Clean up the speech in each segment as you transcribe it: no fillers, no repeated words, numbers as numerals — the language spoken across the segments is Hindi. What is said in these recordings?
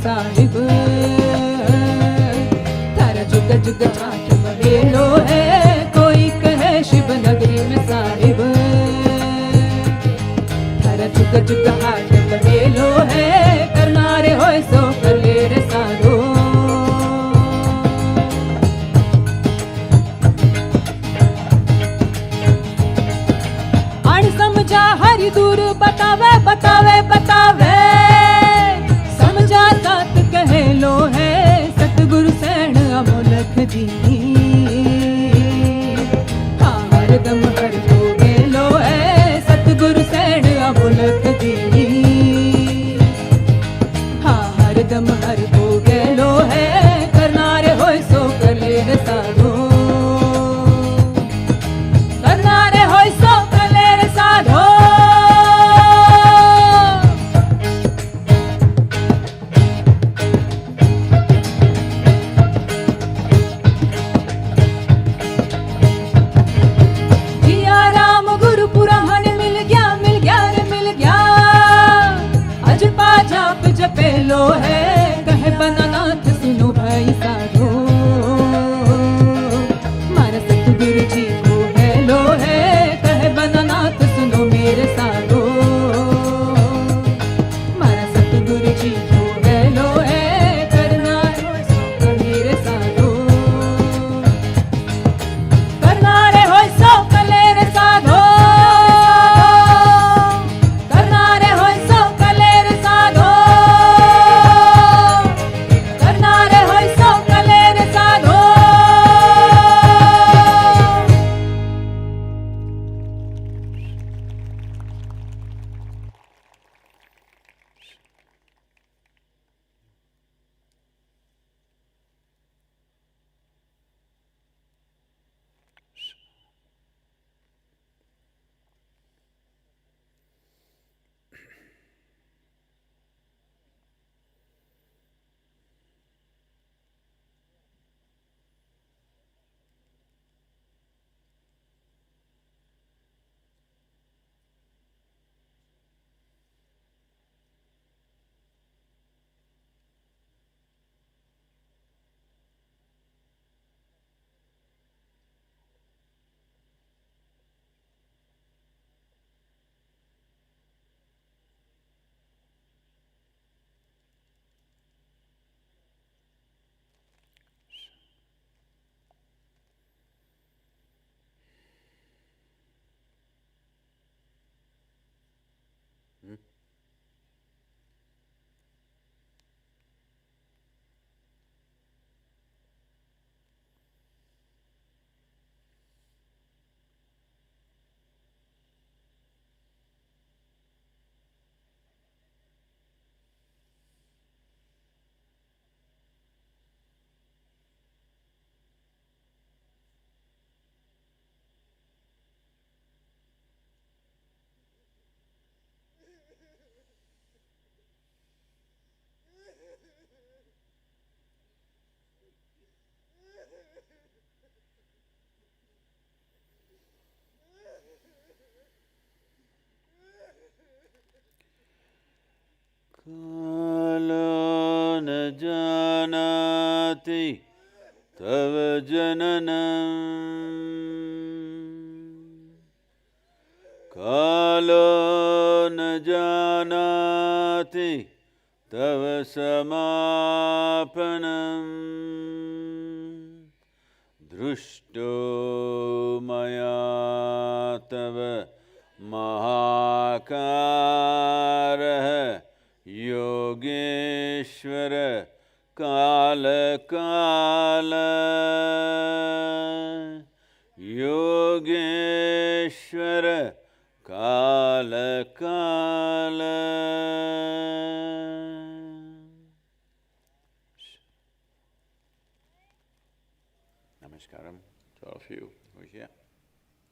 साहिब थारा जुग जुग ठाठ बहेलो है कोई कहे शिव नगरी में साहिब थारा जुग जुग हाथ बहेलो है करना रे होए सो कर ले रे साधो अण समझा हरि दूर बतावे बतावे बतावे समझा सात कहे लो है सतगुरु सैण अमोलख जी हाँ हरदम हर को गेलो है सतगुरु सैण अमोलख जी हाँ हरदम हर को गेलो है करना रे होय सो कर ले रे साधो करना रे होय सो कर ले रे साधो जिया राम गुरु पुराण मिल गया रे मिल गया अजपा जाप जपेलो है कहे बनानाथ सुनो भाई साधो मारा सतगुरु जी को हेलो है कहे बनानाथ सुनो मेरे साधो मारा सतगुरु जी को हेलो है करना होय सो कर मेरे साधो करना रे होय सो कर ले रे साधो करना रे होय सो कर ले रे साधो करना रे होय सो कर ले रे साधो कालो न जानाति तव जननं कालो न जानाति तव समापनं दृष्टो मया तव महाकारः योगेश्वर काल काल योगेश्वर काल काल नमस्कारम to all of you who are here.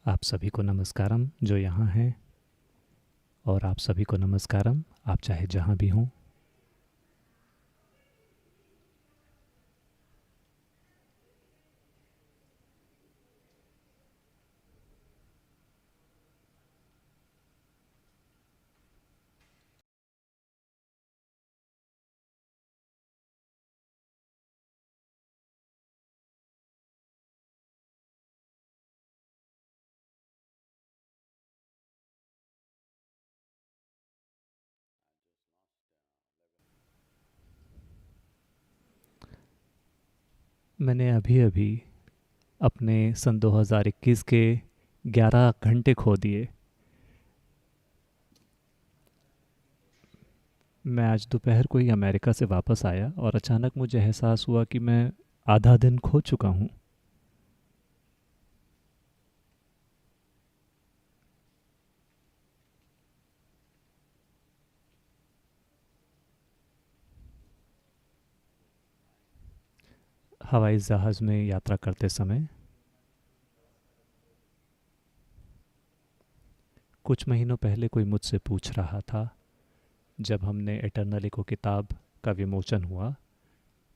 आप सभी को नमस्कारम जो यहाँ हैं और आप सभी को नमस्कारम आप चाहे जहाँ भी हों। मैंने अभी अभी अपने सन 2021 के 11 घंटे खो दिए। मैं आज दोपहर को ही अमेरिका से वापस आया और अचानक मुझे एहसास हुआ कि मैं आधा दिन खो चुका हूँ। हवाई जहाज़ में यात्रा करते समय कुछ महीनों पहले कोई मुझसे पूछ रहा था, जब हमने एटर्नल इको किताब का विमोचन हुआ,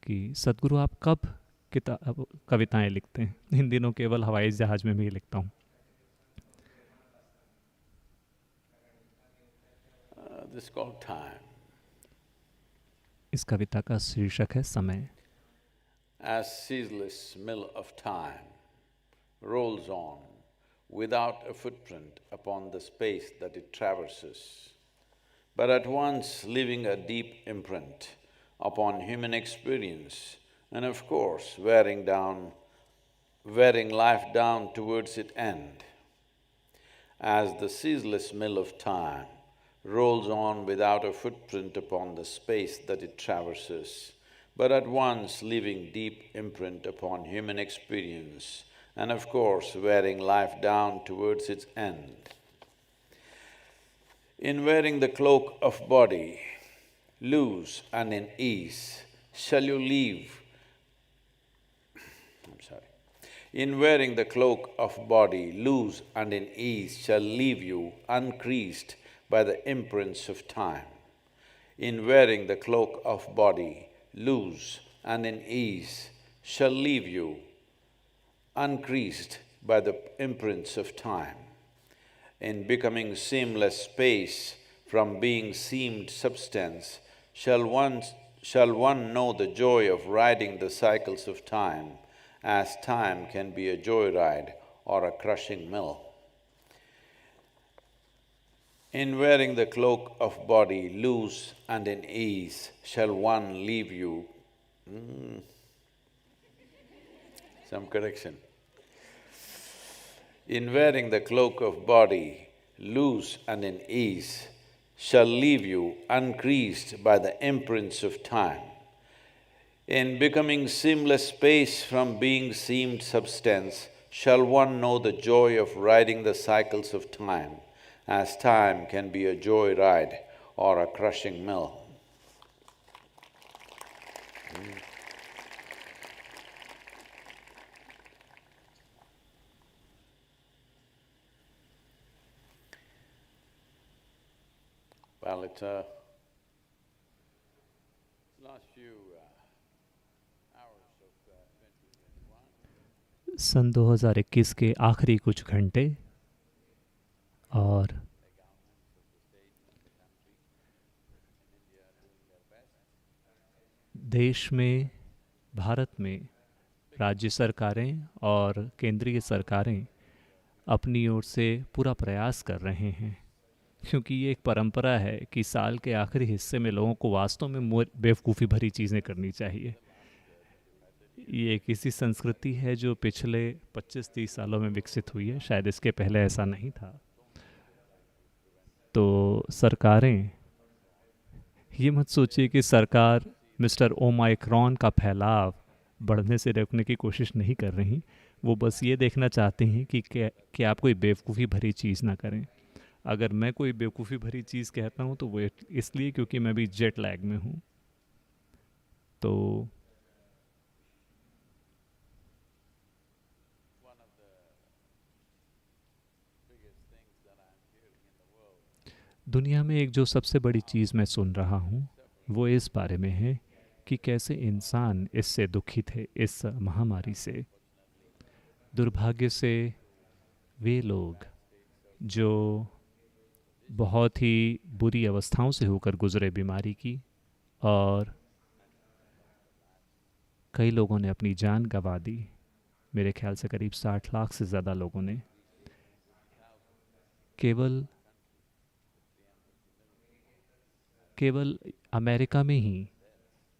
कि सदगुरु आप कब किताब कविताएं लिखते हैं? इन दिनों केवल हवाई जहाज़ में भी लिखता हूँ। This is called time. इस कविता का शीर्षक है समय। As ceaseless mill of time rolls on without a footprint upon the space that it traverses, but at once leaving a deep imprint upon human experience and of course wearing life down towards its end. As the ceaseless mill of time rolls on without a footprint upon the space that it traverses, but at once leaving deep imprint upon human experience and of course wearing life down towards its end. In wearing the cloak of body, loose and in ease, shall you leave… In wearing the cloak of body, loose and in ease, shall leave you uncreased by the imprints of time. In wearing the cloak of body, loose and in ease, shall leave you uncreased by the imprints of time. In becoming seamless space from being seamed substance, shall one know the joy of riding the cycles of time, as time can be a joyride or a crushing mill. In wearing the cloak of body, loose and in ease, shall one leave you… Some correction. In wearing the cloak of body, loose and in ease, shall leave you uncreased by the imprints of time. In becoming seamless space from being seamed substance, shall one know the joy of riding the cycles of time, as time can be a joy ride or a crushing mill. Well, it's last few hours of 2021. सन 2021 के आखिरी कुछ घंटे और देश में, भारत में राज्य सरकारें और केंद्रीय सरकारें अपनी ओर से पूरा प्रयास कर रहे हैं, क्योंकि ये एक परंपरा है कि साल के आखिरी हिस्से में लोगों को वास्तव में बेवकूफ़ी भरी चीज़ें करनी चाहिए। ये एक ऐसी संस्कृति है जो पिछले 25-30 सालों में विकसित हुई है, शायद इसके पहले ऐसा नहीं था। तो सरकारें, ये मत सोचिए कि सरकार मिस्टर ओमाइक्रॉन का फैलाव बढ़ने से रोकने की कोशिश नहीं कर रही, वो बस ये देखना चाहते हैं कि आप कोई बेवकूफ़ी भरी चीज़ ना करें। अगर मैं कोई बेवकूफ़ी भरी चीज़ कहता हूँ तो वो इसलिए क्योंकि मैं भी जेट लैग में हूँ। तो दुनिया में एक जो सबसे बड़ी चीज़ मैं सुन रहा हूँ वो इस बारे में है कि कैसे इंसान इससे दुखी थे, इस महामारी से। दुर्भाग्य से वे लोग जो बहुत ही बुरी अवस्थाओं से होकर गुजरे बीमारी की, और कई लोगों ने अपनी जान गंवा दी। मेरे ख्याल से करीब 60 लाख से ज़्यादा लोगों ने केवल अमेरिका में ही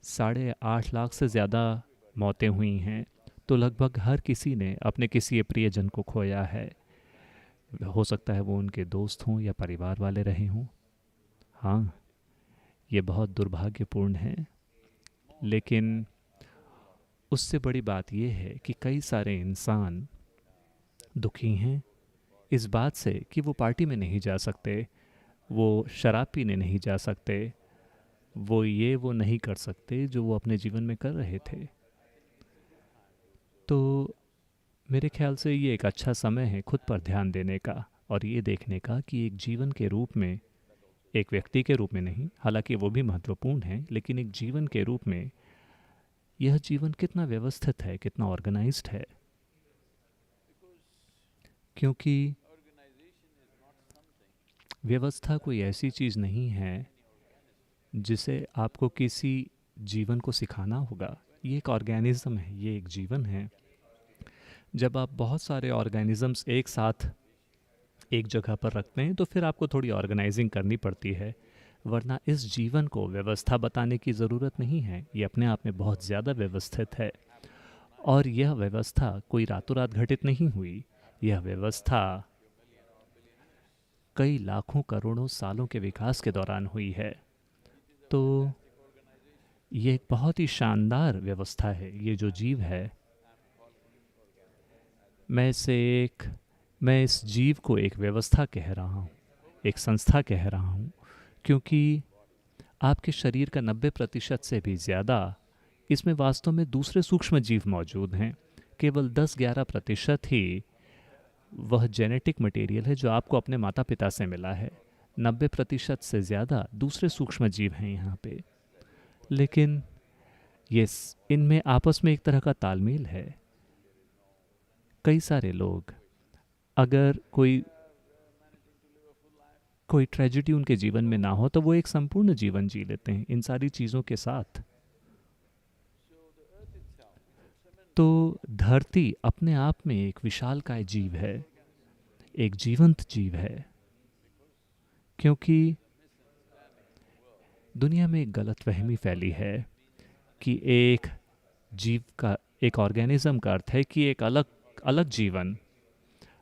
8.5 लाख से ज़्यादा मौतें हुई हैं, तो लगभग हर किसी ने अपने किसी प्रियजन को खोया है। हो सकता है वो उनके दोस्त हों या परिवार वाले रहे हों। हाँ, ये बहुत दुर्भाग्यपूर्ण है, लेकिन उससे बड़ी बात यह है कि कई सारे इंसान दुखी हैं इस बात से कि वो पार्टी में नहीं जा सकते, वो शराब पीने नहीं जा सकते, वो नहीं कर सकते जो वो अपने जीवन में कर रहे थे। तो मेरे ख्याल से ये एक अच्छा समय है खुद पर ध्यान देने का और ये देखने का कि एक जीवन के रूप में, एक व्यक्ति के रूप में नहीं, हालांकि वो भी महत्वपूर्ण है, लेकिन एक जीवन के रूप में यह जीवन कितना व्यवस्थित है, कितना ऑर्गेनाइज्ड है। क्योंकि व्यवस्था कोई ऐसी चीज़ नहीं है जिसे आपको किसी जीवन को सिखाना होगा। ये एक ऑर्गेनिज्म है, ये एक जीवन है। जब आप बहुत सारे ऑर्गेनिजम्स एक साथ एक जगह पर रखते हैं तो फिर आपको थोड़ी ऑर्गेनाइजिंग करनी पड़ती है, वरना इस जीवन को व्यवस्था बताने की ज़रूरत नहीं है। ये अपने आप में बहुत ज़्यादा व्यवस्थित है और यह व्यवस्था कोई रातों रात घटित नहीं हुई। यह व्यवस्था कई लाखों करोड़ों सालों के विकास के दौरान हुई है। तो ये एक बहुत ही शानदार व्यवस्था है। ये जो जीव है, मैं इस जीव को एक व्यवस्था कह रहा हूँ, एक संस्था कह रहा हूँ, क्योंकि आपके शरीर का 90% से भी ज़्यादा इसमें वास्तव में दूसरे सूक्ष्म जीव मौजूद हैं। केवल 10-11% ही वह जेनेटिक मटेरियल है जो आपको अपने माता पिता से मिला है। 90% से ज़्यादा दूसरे सूक्ष्म जीव हैं यहाँ पे। लेकिन इनमें आपस में एक तरह का तालमेल है। कई सारे लोग, अगर कोई ट्रेजेडी उनके जीवन में ना हो तो वो एक संपूर्ण जीवन जी लेते हैं इन सारी चीज़ों के साथ। तो धरती अपने आप में एक विशालकाय जीव है, एक जीवंत जीव है, क्योंकि दुनिया में एक गलतफहमी फैली है कि एक जीव का, एक ऑर्गेनिज्म का अर्थ है कि एक अलग जीवन।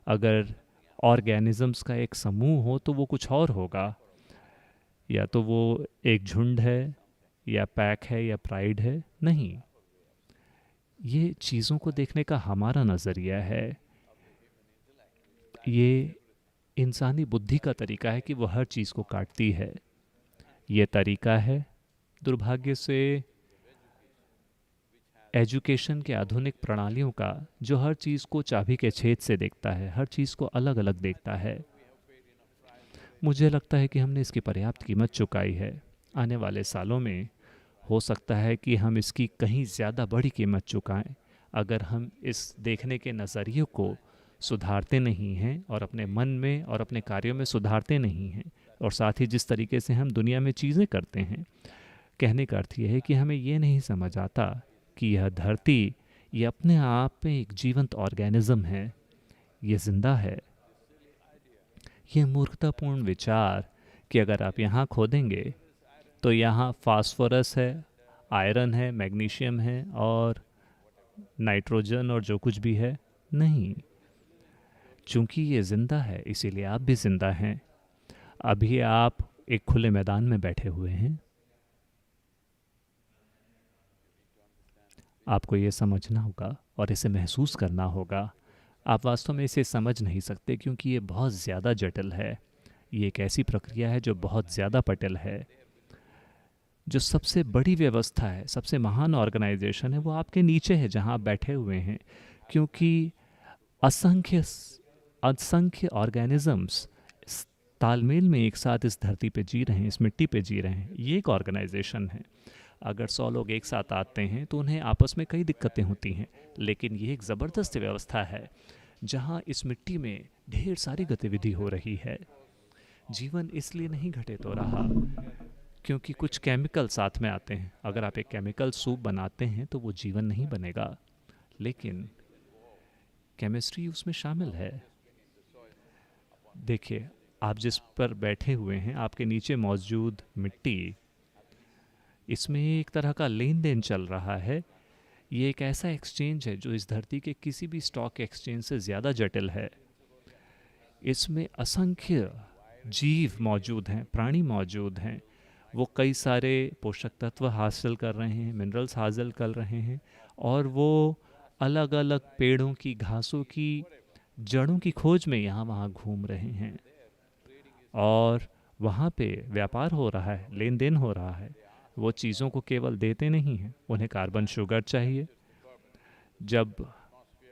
अगर ऑर्गेनिजम्स का एक समूह हो तो वो कुछ और होगा, या तो वो एक झुंड है या पैक है या प्राइड है। नहीं, ये चीज़ों को देखने का हमारा नज़रिया है। ये इंसानी बुद्धि का तरीका है कि वो हर चीज़ को काटती है। ये तरीका है, दुर्भाग्य से, एजुकेशन के आधुनिक प्रणालियों का, जो हर चीज़ को चाबी के छेद से देखता है, हर चीज़ को अलग अलग देखता है। मुझे लगता है कि हमने इसकी पर्याप्त कीमत चुकाई है। आने वाले सालों में हो सकता है कि हम इसकी कहीं ज़्यादा बड़ी कीमत चुकाएं, अगर हम इस देखने के नज़रिए को सुधारते नहीं हैं और अपने मन में और अपने कार्यों में सुधारते नहीं हैं, और साथ ही जिस तरीके से हम दुनिया में चीज़ें करते हैं। कहने का अर्थ यह है कि हमें ये नहीं समझ आता कि यह धरती, ये अपने आप में एक जीवंत ऑर्गेनिज्म है, ये जिंदा है। ये मूर्खतापूर्ण विचार कि अगर आप यहाँ खोदेंगे तो यहाँ फास्फोरस है, आयरन है, मैग्नीशियम है और नाइट्रोजन और जो कुछ भी है, नहीं। चूंकि ये जिंदा है इसीलिए आप भी जिंदा हैं। अभी आप एक खुले मैदान में बैठे हुए हैं। आपको ये समझना होगा और इसे महसूस करना होगा। आप वास्तव में इसे समझ नहीं सकते क्योंकि ये बहुत ज़्यादा जटिल है। ये एक ऐसी प्रक्रिया है जो बहुत ज़्यादा पटिल है। जो सबसे बड़ी व्यवस्था है, सबसे महान ऑर्गेनाइजेशन है, वो आपके नीचे है जहाँ आप बैठे हुए हैं, क्योंकि असंख्य ऑर्गेनिजम्स तालमेल में एक साथ इस धरती पे जी रहे हैं, इस मिट्टी पे जी रहे हैं। ये एक ऑर्गेनाइजेशन है। अगर 100 लोग एक साथ आते हैं तो उन्हें आपस में कई दिक्कतें होती हैं, लेकिन ये एक ज़बरदस्त व्यवस्था है जहाँ इस मिट्टी में ढेर सारी गतिविधि हो रही है। जीवन इसलिए नहीं घटित हो रहा क्योंकि कुछ केमिकल साथ में आते हैं। अगर आप एक केमिकल सूप बनाते हैं तो वो जीवन नहीं बनेगा, लेकिन केमिस्ट्री उसमें शामिल है। देखिए, आप जिस पर बैठे हुए हैं, आपके नीचे मौजूद मिट्टी, इसमें एक तरह का लेन देन चल रहा है। ये एक ऐसा एक्सचेंज है जो इस धरती के किसी भी स्टॉक एक्सचेंज से ज़्यादा जटिल है। इसमें असंख्य जीव मौजूद हैं, प्राणी मौजूद हैं। वो कई सारे पोषक तत्व हासिल कर रहे हैं, मिनरल्स हासिल कर रहे हैं, और वो अलग अलग पेड़ों की, घासों की जड़ों की खोज में यहाँ वहाँ घूम रहे हैं, और वहाँ पे व्यापार हो रहा है, लेन देन हो रहा है। वो चीज़ों को केवल देते नहीं हैं, उन्हें कार्बन शुगर चाहिए। जब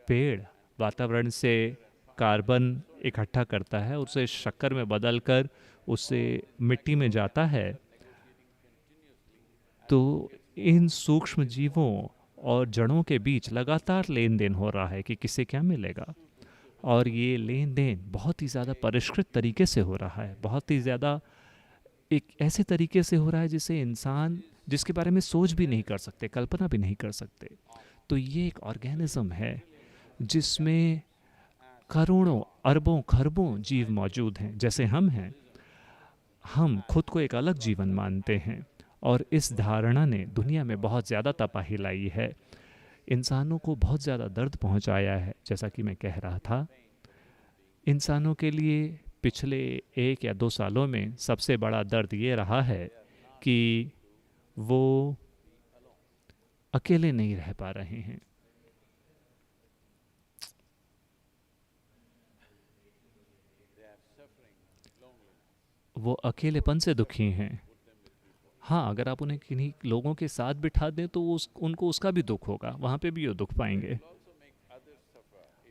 पेड़ वातावरण से कार्बन इकट्ठा करता है, उसे शक्कर में बदलकर उसे मिट्टी में जाता है, तो इन सूक्ष्म जीवों और जड़ों के बीच लगातार लेन देन हो रहा है कि किसे क्या मिलेगा। और ये लेन देन बहुत ही ज़्यादा परिष्कृत तरीके से हो रहा है, बहुत ही ज़्यादा एक ऐसे तरीके से हो रहा है जिसे इंसान, जिसके बारे में सोच भी नहीं कर सकते, कल्पना भी नहीं कर सकते। तो ये एक ऑर्गेनिज्म है जिसमें करोड़ों, अरबों, खरबों जीव मौजूद हैं। जैसे हम हैं, हम खुद को एक अलग जीवन मानते हैं, और इस धारणा ने दुनिया में बहुत ज़्यादा तबाही लाई है, इंसानों को बहुत ज़्यादा दर्द पहुंचाया है। जैसा कि मैं कह रहा था, इंसानों के लिए पिछले 1 या 2 सालों में सबसे बड़ा दर्द ये रहा है कि वो अकेले नहीं रह पा रहे हैं। वो अकेलेपन से दुखी हैं। हाँ, अगर आप उन्हें किन्हीं लोगों के साथ बिठा दें तो उनको उसका भी दुख होगा, वहाँ पे भी वो दुख पाएंगे।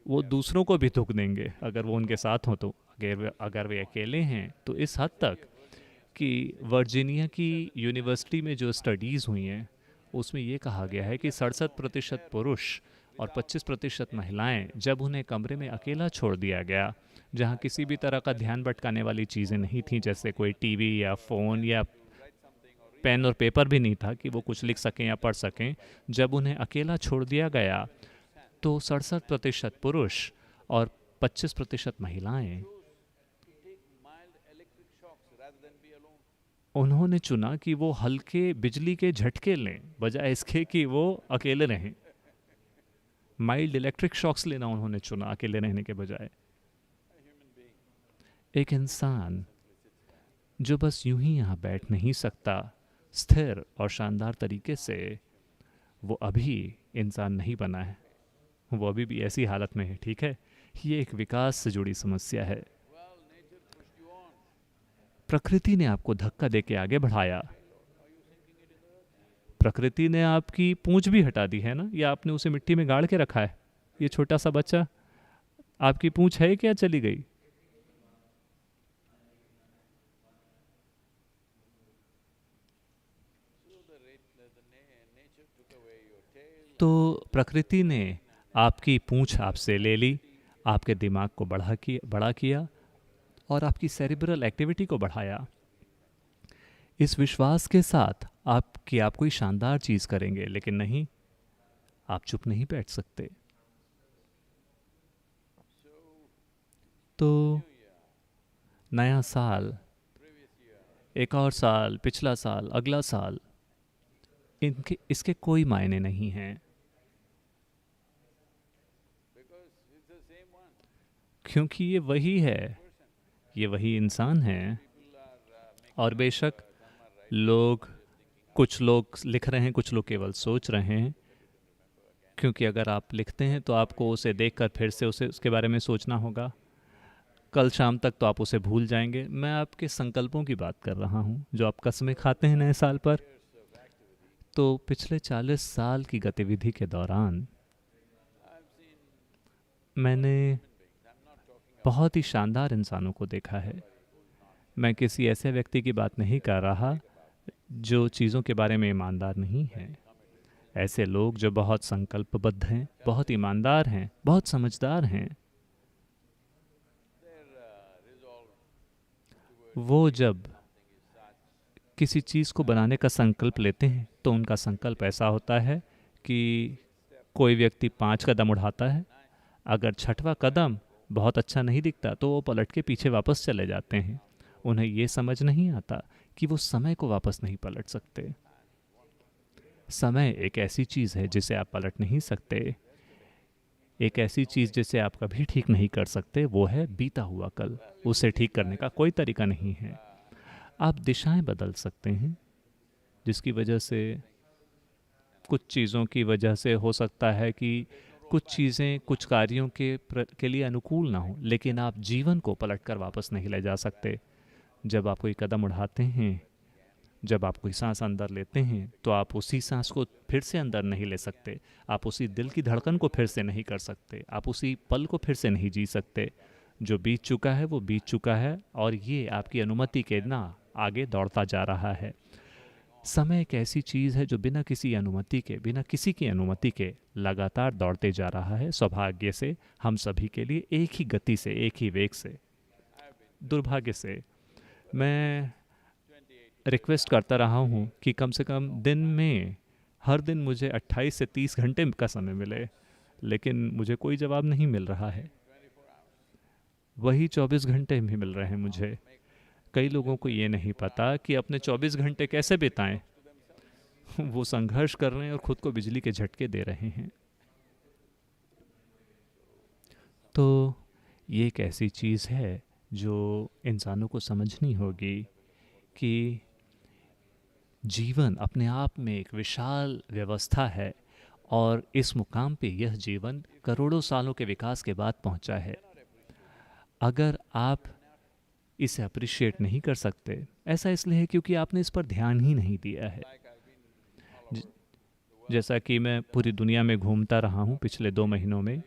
वो दूसरों को भी दुख देंगे अगर वो उनके साथ हों तो। अगर वे अकेले हैं तो इस हद तक कि वर्जीनिया की यूनिवर्सिटी में जो स्टडीज़ हुई हैं उसमें ये कहा गया है कि 67% पुरुष और 25% महिलाएं, जब उन्हें कमरे में अकेला छोड़ दिया गया, जहाँ किसी भी तरह का ध्यान भटकाने वाली चीज़ें नहीं थी, जैसे कोई टीवी या फ़ोन या पेन और पेपर भी नहीं था कि वो कुछ लिख सकें या पढ़ सकें, जब उन्हें अकेला छोड़ दिया गया तो 67% पुरुष और 25% महिलाएं, उन्होंने चुना कि वो हल्के बिजली के झटके लें बजाय इसके कि वो अकेले रहें। माइल्ड इलेक्ट्रिक शॉक्स लेना उन्होंने चुना अकेले रहने के बजाय। एक इंसान जो बस यूं ही यहाँ बैठ नहीं सकता स्थिर और शानदार तरीके से, वो अभी इंसान नहीं बना है, वो अभी भी ऐसी हालत में है। ठीक है, ये एक विकास से जुड़ी समस्या है। प्रकृति ने आपको धक्का देके आगे बढ़ाया। प्रकृति ने आपकी पूंछ भी हटा दी है ना, या आपने उसे मिट्टी में गाड़ के रखा है? ये छोटा सा बच्चा, आपकी पूंछ है क्या चली गई? तो प्रकृति ने आपकी पूंछ आपसे ले ली, आपके दिमाग को बड़ा किया और आपकी सेरिब्रल एक्टिविटी को बढ़ाया, इस विश्वास के साथ आप कोई शानदार चीज़ करेंगे। लेकिन नहीं, आप चुप नहीं बैठ सकते। तो नया साल, एक और साल, पिछला साल, अगला साल, इसके कोई मायने नहीं हैं, क्योंकि ये वही है, ये वही इंसान है। और बेशक कुछ लोग लिख रहे हैं, कुछ लोग केवल सोच रहे हैं, क्योंकि अगर आप लिखते हैं तो आपको उसे देखकर फिर से उसके बारे में सोचना होगा। कल शाम तक तो आप उसे भूल जाएंगे। मैं आपके संकल्पों की बात कर रहा हूँ जो आप कसमें खाते हैं नए साल पर। तो पिछले 40 साल की गतिविधि के दौरान मैंने बहुत ही शानदार इंसानों को देखा है। मैं किसी ऐसे व्यक्ति की बात नहीं कर रहा जो चीज़ों के बारे में ईमानदार नहीं है। ऐसे लोग जो बहुत संकल्पबद्ध हैं, बहुत ईमानदार हैं, बहुत समझदार हैं, वो जब किसी चीज़ को बनाने का संकल्प लेते हैं तो उनका संकल्प ऐसा होता है कि कोई व्यक्ति 5 कदम उठाता है, अगर 6वां कदम बहुत अच्छा नहीं दिखता तो वो पलट के पीछे वापस चले जाते हैं। उन्हें ये समझ नहीं आता कि वो समय को वापस नहीं पलट सकते। समय एक ऐसी चीज़ है जिसे आप पलट नहीं सकते, एक ऐसी चीज़ जिसे आप कभी ठीक नहीं कर सकते, वो है बीता हुआ कल। उसे ठीक करने का कोई तरीका नहीं है। आप दिशाएं बदल सकते हैं, जिसकी वजह से, कुछ चीज़ों की वजह से हो सकता है कि कुछ चीज़ें कुछ कार्यों के लिए अनुकूल ना हो, लेकिन आप जीवन को पलटकर वापस नहीं ले जा सकते। जब आप कोई कदम उठाते हैं, जब आप कोई सांस अंदर लेते हैं, तो आप उसी सांस को फिर से अंदर नहीं ले सकते। आप उसी दिल की धड़कन को फिर से नहीं कर सकते। आप उसी पल को फिर से नहीं जी सकते। जो बीत चुका है वो बीत चुका है, और ये आपकी अनुमति के ना आगे दौड़ता जा रहा है। समय एक ऐसी चीज़ है जो बिना किसी अनुमति के, बिना किसी की अनुमति के लगातार दौड़ते जा रहा है, सौभाग्य से हम सभी के लिए एक ही गति से, एक ही वेग से। दुर्भाग्य से मैं रिक्वेस्ट करता रहा हूँ कि कम से कम दिन में, हर दिन मुझे 28 से 30 घंटे का समय मिले, लेकिन मुझे कोई जवाब नहीं मिल रहा है। वही 24 घंटे भी मिल रहे हैं मुझे। कई लोगों को ये नहीं पता कि अपने 24 घंटे कैसे बिताएं। वो संघर्ष कर रहे हैं और खुद को बिजली के झटके दे रहे हैं। तो ये एक ऐसी चीज़ है जो इंसानों को समझनी होगी कि जीवन अपने आप में एक विशाल व्यवस्था है, और इस मुकाम पे यह जीवन करोड़ों सालों के विकास के बाद पहुंचा है। अगर आप इसे अप्रिशिएट नहीं कर सकते, ऐसा इसलिए है क्योंकि आपने इस पर ध्यान ही नहीं दिया है। जैसा कि मैं पूरी दुनिया में घूमता रहा हूँ पिछले 2 महीनों में,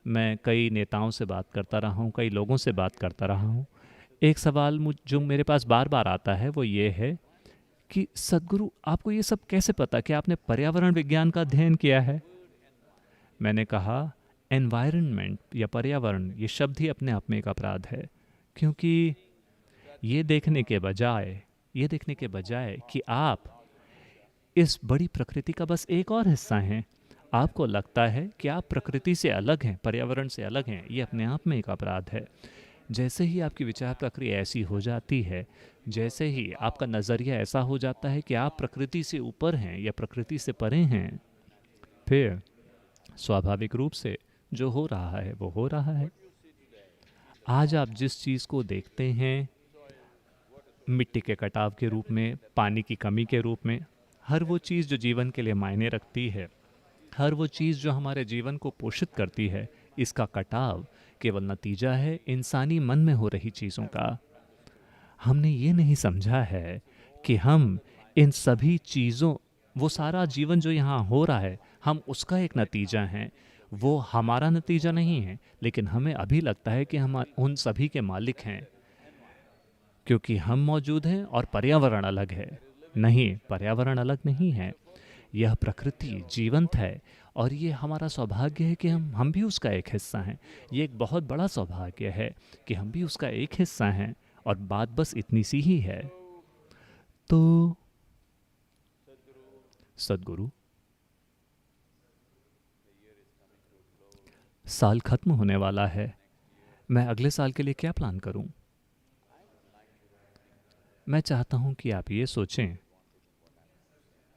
मैं कई नेताओं से बात करता रहा हूँ, कई लोगों से बात करता रहा हूँ। एक सवाल जो मेरे पास बार बार आता है वो ये है कि सद्गुरु, आपको ये सब कैसे पता कि आपने पर्यावरण विज्ञान का अध्ययन किया है? मैंने कहा, एनवायरनमेंट या पर्यावरण, ये शब्द ही अपने आप में एक अपराध है, क्योंकि ये देखने के बजाय कि आप इस बड़ी प्रकृति का बस एक और हिस्सा हैं, आपको लगता है कि आप प्रकृति से अलग हैं, पर्यावरण से अलग हैं, ये अपने आप में एक अपराध है। जैसे ही आपकी विचार प्रक्रिया ऐसी हो जाती है, जैसे ही आपका नज़रिया ऐसा हो जाता है कि आप प्रकृति से ऊपर हैं या प्रकृति से परे हैं, फिर स्वाभाविक रूप से जो हो रहा है वो हो रहा है। आज आप जिस चीज़ को देखते हैं, मिट्टी के कटाव के रूप में, पानी की कमी के रूप में, हर वो चीज़ जो जीवन के लिए मायने रखती है, हर वो चीज़ जो हमारे जीवन को पोषित करती है, इसका कटाव केवल नतीजा है इंसानी मन में हो रही चीज़ों का। हमने ये नहीं समझा है कि हम इन सभी चीज़ों, वो सारा जीवन जो यहाँ हो रहा है, हम उसका एक नतीजा हैं। वो हमारा नतीजा नहीं है, लेकिन हमें अभी लगता है कि हम उन सभी के मालिक हैं, क्योंकि हम मौजूद हैं और पर्यावरण अलग है। नहीं, पर्यावरण अलग नहीं है। यह प्रकृति जीवंत है, और ये हमारा सौभाग्य है कि हम भी उसका एक हिस्सा हैं। ये एक बहुत बड़ा सौभाग्य है कि हम भी उसका एक हिस्सा हैं, और बात बस इतनी सी ही है। तो सद्गुरु, साल खत्म होने वाला है, मैं अगले साल के लिए क्या प्लान करूं? मैं चाहता हूं कि आप ये सोचें।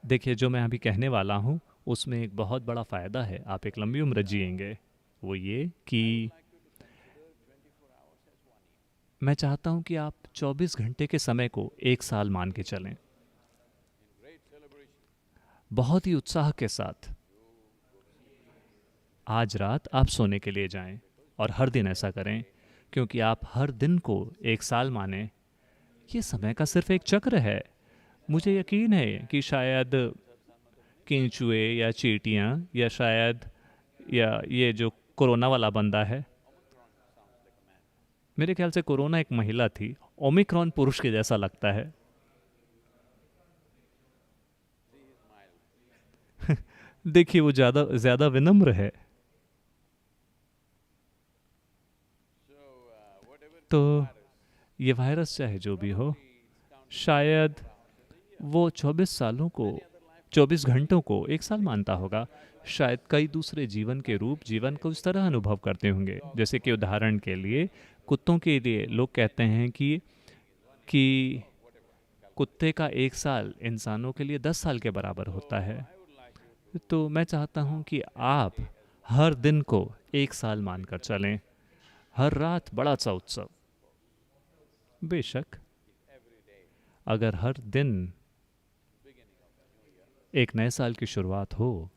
देखिए, जो मैं अभी कहने वाला हूं उसमें एक बहुत बड़ा फ़ायदा है, आप एक लंबी उम्र जिएंगे। वो ये कि मैं चाहता हूं कि आप 24 घंटे के समय को 1 साल मान के चलें, बहुत ही उत्साह के साथ। आज रात आप सोने के लिए जाएं, और हर दिन ऐसा करें, क्योंकि आप हर दिन को 1 साल मानें। ये समय का सिर्फ एक चक्र है। मुझे यकीन है कि शायद केंचुए या चींटियाँ, या शायद ये जो कोरोना वाला बंदा है, मेरे ख्याल से कोरोना एक महिला थी, ओमिक्रॉन पुरुष के जैसा लगता है। देखिए, वो ज़्यादा विनम्र है। तो ये वायरस चाहे जो भी हो, शायद वो 24 घंटों को 1 साल मानता होगा। शायद कई दूसरे जीवन के रूप जीवन को इस तरह अनुभव करते होंगे। जैसे कि उदाहरण के लिए, कुत्तों के लिए लोग कहते हैं कि कुत्ते का 1 साल इंसानों के लिए 10 साल के बराबर होता है। तो मैं चाहता हूँ कि आप हर दिन को एक साल मानकर चलें, हर रात बड़ा सा उत्सव। बेशक अगर हर दिन एक नए साल की शुरुआत हो,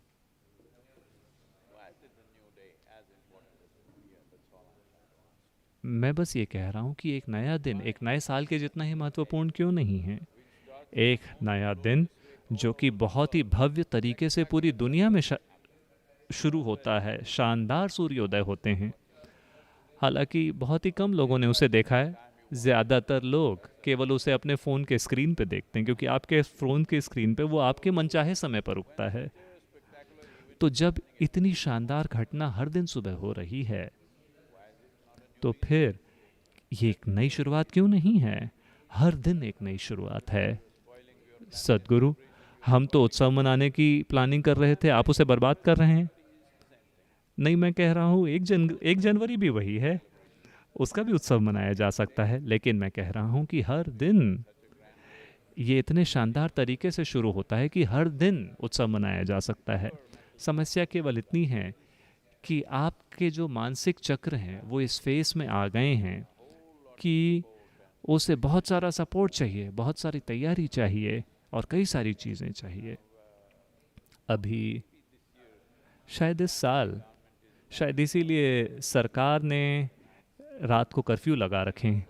मैं बस ये कह रहा हूँ कि एक नया दिन एक नए साल के जितना ही महत्वपूर्ण क्यों नहीं है। एक नया दिन जो कि बहुत ही भव्य तरीके से पूरी दुनिया में शुरू होता है, शानदार सूर्योदय होते हैं। हालांकि बहुत ही कम लोगों ने उसे देखा है, ज़्यादातर लोग केवल उसे अपने फ़ोन के स्क्रीन पे देखते हैं, क्योंकि आपके फ़ोन के स्क्रीन पे वो आपके मनचाहे समय पर उगता है। तो जब इतनी शानदार घटना हर दिन सुबह हो रही है, तो फिर ये एक नई शुरुआत क्यों नहीं है? हर दिन एक नई शुरुआत है। सद्गुरु, हम तो उत्सव मनाने की प्लानिंग कर रहे थे, आप उसे बर्बाद कर रहे हैं। नहीं, मैं कह रहा हूँ 1 जनवरी भी वही है, उसका भी उत्सव मनाया जा सकता है, लेकिन मैं कह रहा हूँ कि हर दिन ये इतने शानदार तरीके से शुरू होता है कि हर दिन उत्सव मनाया जा सकता है। समस्या केवल इतनी है कि आपके जो मानसिक चक्र हैं वो इस फेस में आ गए हैं कि उसे बहुत सारा सपोर्ट चाहिए, बहुत सारी तैयारी चाहिए और कई सारी चीज़ें चाहिए। अभी शायद इस साल, शायद इसीलिए सरकार ने रात को कर्फ्यू लगा रखे हैं,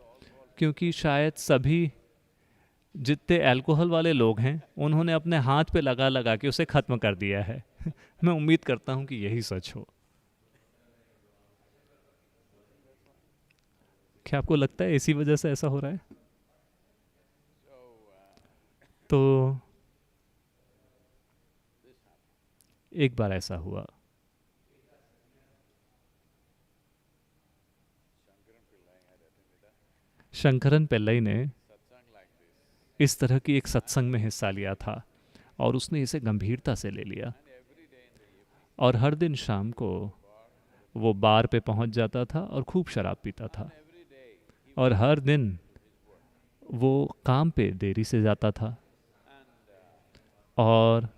क्योंकि शायद सभी जितने अल्कोहल वाले लोग हैं उन्होंने अपने हाथ पे लगा लगा के उसे ख़त्म कर दिया है। मैं उम्मीद करता हूँ कि यही सच हो। क्या आपको लगता है इसी वजह से ऐसा हो रहा है? तो एक बार ऐसा हुआ, शंकरन पिल्लई ने इस तरह की एक सत्संग में हिस्सा लिया था और उसने इसे गंभीरता से ले लिया, और हर दिन शाम को वो बार पे पहुंच जाता था और खूब शराब पीता था, और हर दिन वो काम पे देरी से जाता था, और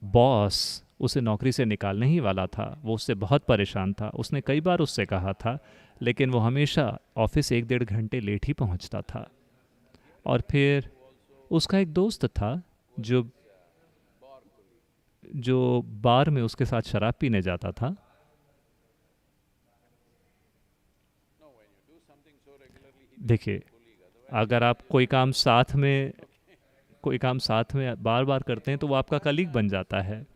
बॉस उसे नौकरी से निकालने ही वाला था। वो उससे बहुत परेशान था, उसने कई बार उससे कहा था, लेकिन वो हमेशा ऑफिस 1-1.5 घंटे लेट ही पहुंचता था। और फिर उसका एक दोस्त था जो बार में उसके साथ शराब पीने जाता था। देखिए, अगर आप कोई काम साथ में बार बार करते हैं तो वो आपका कलीग बन जाता है,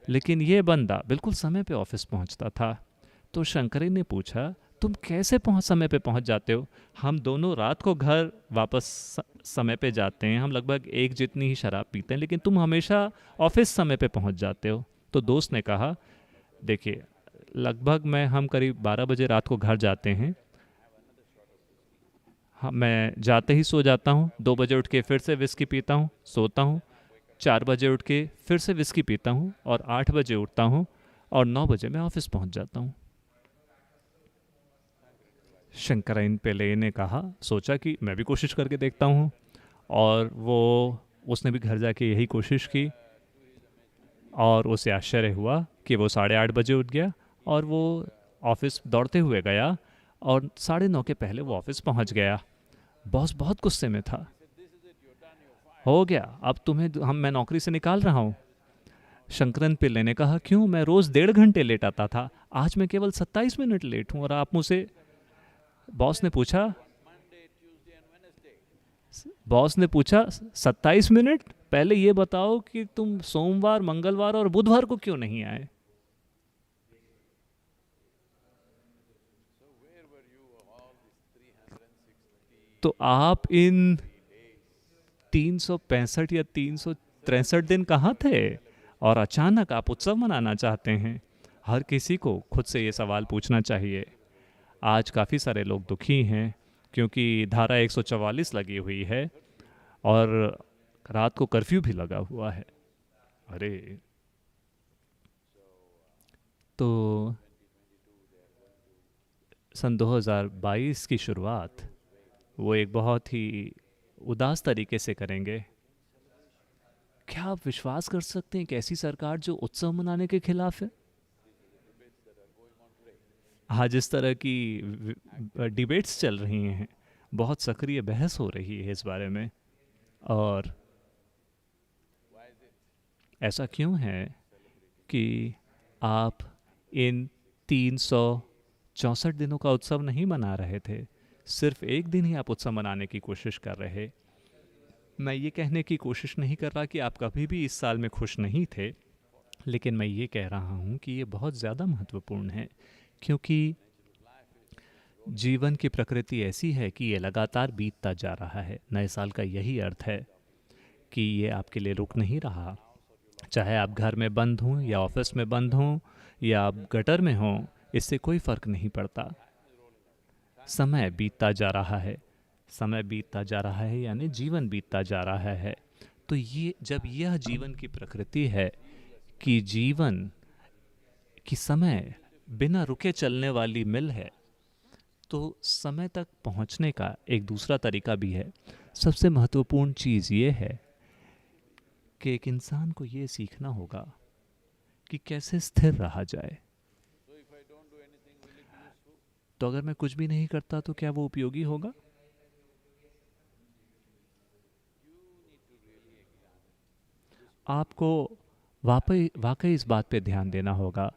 लेकिन ये बंदा बिल्कुल समय पे ऑफिस पहुंचता था। तो शंकरी ने पूछा, तुम कैसे समय पे पहुंच जाते हो? हम दोनों रात को घर वापस समय पे जाते हैं, हम लगभग एक जितनी ही शराब पीते हैं, लेकिन तुम हमेशा ऑफिस समय पे पहुंच जाते हो। तो दोस्त ने कहा, देखिए, लगभग हम करीब 12 बजे रात को घर जाते हैं। हाँ, मैं जाते ही सो जाता हूँ, 2 बजे उठ के फिर से विस्की पीता हूँ, सोता हूँ, 4 बजे उठ के फिर से विस्की पीता हूँ, और 8 बजे उठता हूँ, और 9 बजे मैं ऑफिस पहुँच जाता हूँ। शंकराइन पिल्लई ने कहा, सोचा कि मैं भी कोशिश करके देखता हूँ, और उसने भी घर जाके यही कोशिश की, और उसे आश्चर्य हुआ कि वो 8:30 बजे उठ गया, और वो ऑफिस दौड़ते हुए गया, और 9:30 के पहले वो ऑफिस पहुंच गया। बॉस बहुत गुस्से में था। हो गया, अब मैं नौकरी से निकाल रहा हूँ। शंकरन पिल्लई ने कहा, क्यों? मैं रोज 1.5 घंटे लेट आता था, आज मैं केवल 27 मिनट लेट हूँ, और आप मुझे... बॉस ने पूछा 27 मिनट? पहले ये बताओ कि तुम सोमवार, मंगलवार और बुधवार को क्यों नहीं आए? तो आप इन 365 या 363 दिन कहाँ थे, और अचानक आप उत्सव मनाना चाहते हैं? हर किसी को खुद से ये सवाल पूछना चाहिए। आज काफ़ी सारे लोग दुखी हैं क्योंकि धारा 144 लगी हुई है और रात को कर्फ्यू भी लगा हुआ है। अरे, तो सन 2022 की शुरुआत वो एक बहुत ही उदास तरीके से करेंगे, क्या आप विश्वास कर सकते हैं कि ऐसी सरकार जो उत्सव मनाने के खिलाफ है? आज इस तरह की डिबेट्स चल रही हैं, बहुत सक्रिय बहस हो रही है इस बारे में। और ऐसा क्यों है कि आप इन 364 दिनों का उत्सव नहीं मना रहे थे, सिर्फ एक दिन ही आप उत्सव मनाने की कोशिश कर रहे? मैं ये कहने की कोशिश नहीं कर रहा कि आप कभी भी इस साल में खुश नहीं थे, लेकिन मैं ये कह रहा हूँ कि ये बहुत ज़्यादा महत्वपूर्ण है, क्योंकि जीवन की प्रकृति ऐसी है कि ये लगातार बीतता जा रहा है। नए साल का यही अर्थ है कि ये आपके लिए रुक नहीं रहा। चाहे आप घर में बंद हों या ऑफिस में बंद हों या आप गटर में हों, इससे कोई फ़र्क नहीं पड़ता। समय बीतता जा रहा है, समय बीतता जा रहा है, यानी जीवन बीतता जा रहा है। तो ये जब यह जीवन की प्रकृति है कि जीवन की समय बिना रुके चलने वाली मिल है, तो समय तक पहुंचने का एक दूसरा तरीका भी है। सबसे महत्वपूर्ण चीज़ ये है कि एक इंसान को ये सीखना होगा कि कैसे स्थिर रहा जाए। तो अगर मैं कुछ भी नहीं करता तो क्या वो उपयोगी होगा? आपको वाकई इस बात पे ध्यान देना होगा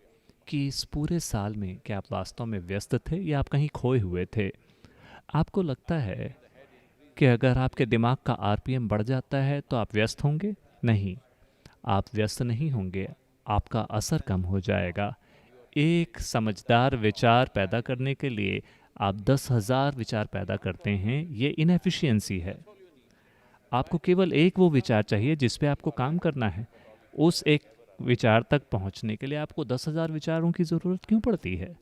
कि इस पूरे साल में क्या आप वास्तव में व्यस्त थे या आप कहीं खोए हुए थे। आपको लगता है कि अगर आपके दिमाग का आरपीएम बढ़ जाता है तो आप व्यस्त होंगे? नहीं, आप व्यस्त नहीं होंगे, आपका असर कम हो जाएगा। एक समझदार विचार पैदा करने के लिए आप 10,000 विचार पैदा करते हैं, ये इनएफिशिएंसी है। आपको केवल एक वो विचार चाहिए जिस पे आपको काम करना है। उस एक विचार तक पहुंचने के लिए आपको 10,000 विचारों की ज़रूरत क्यों पड़ती है?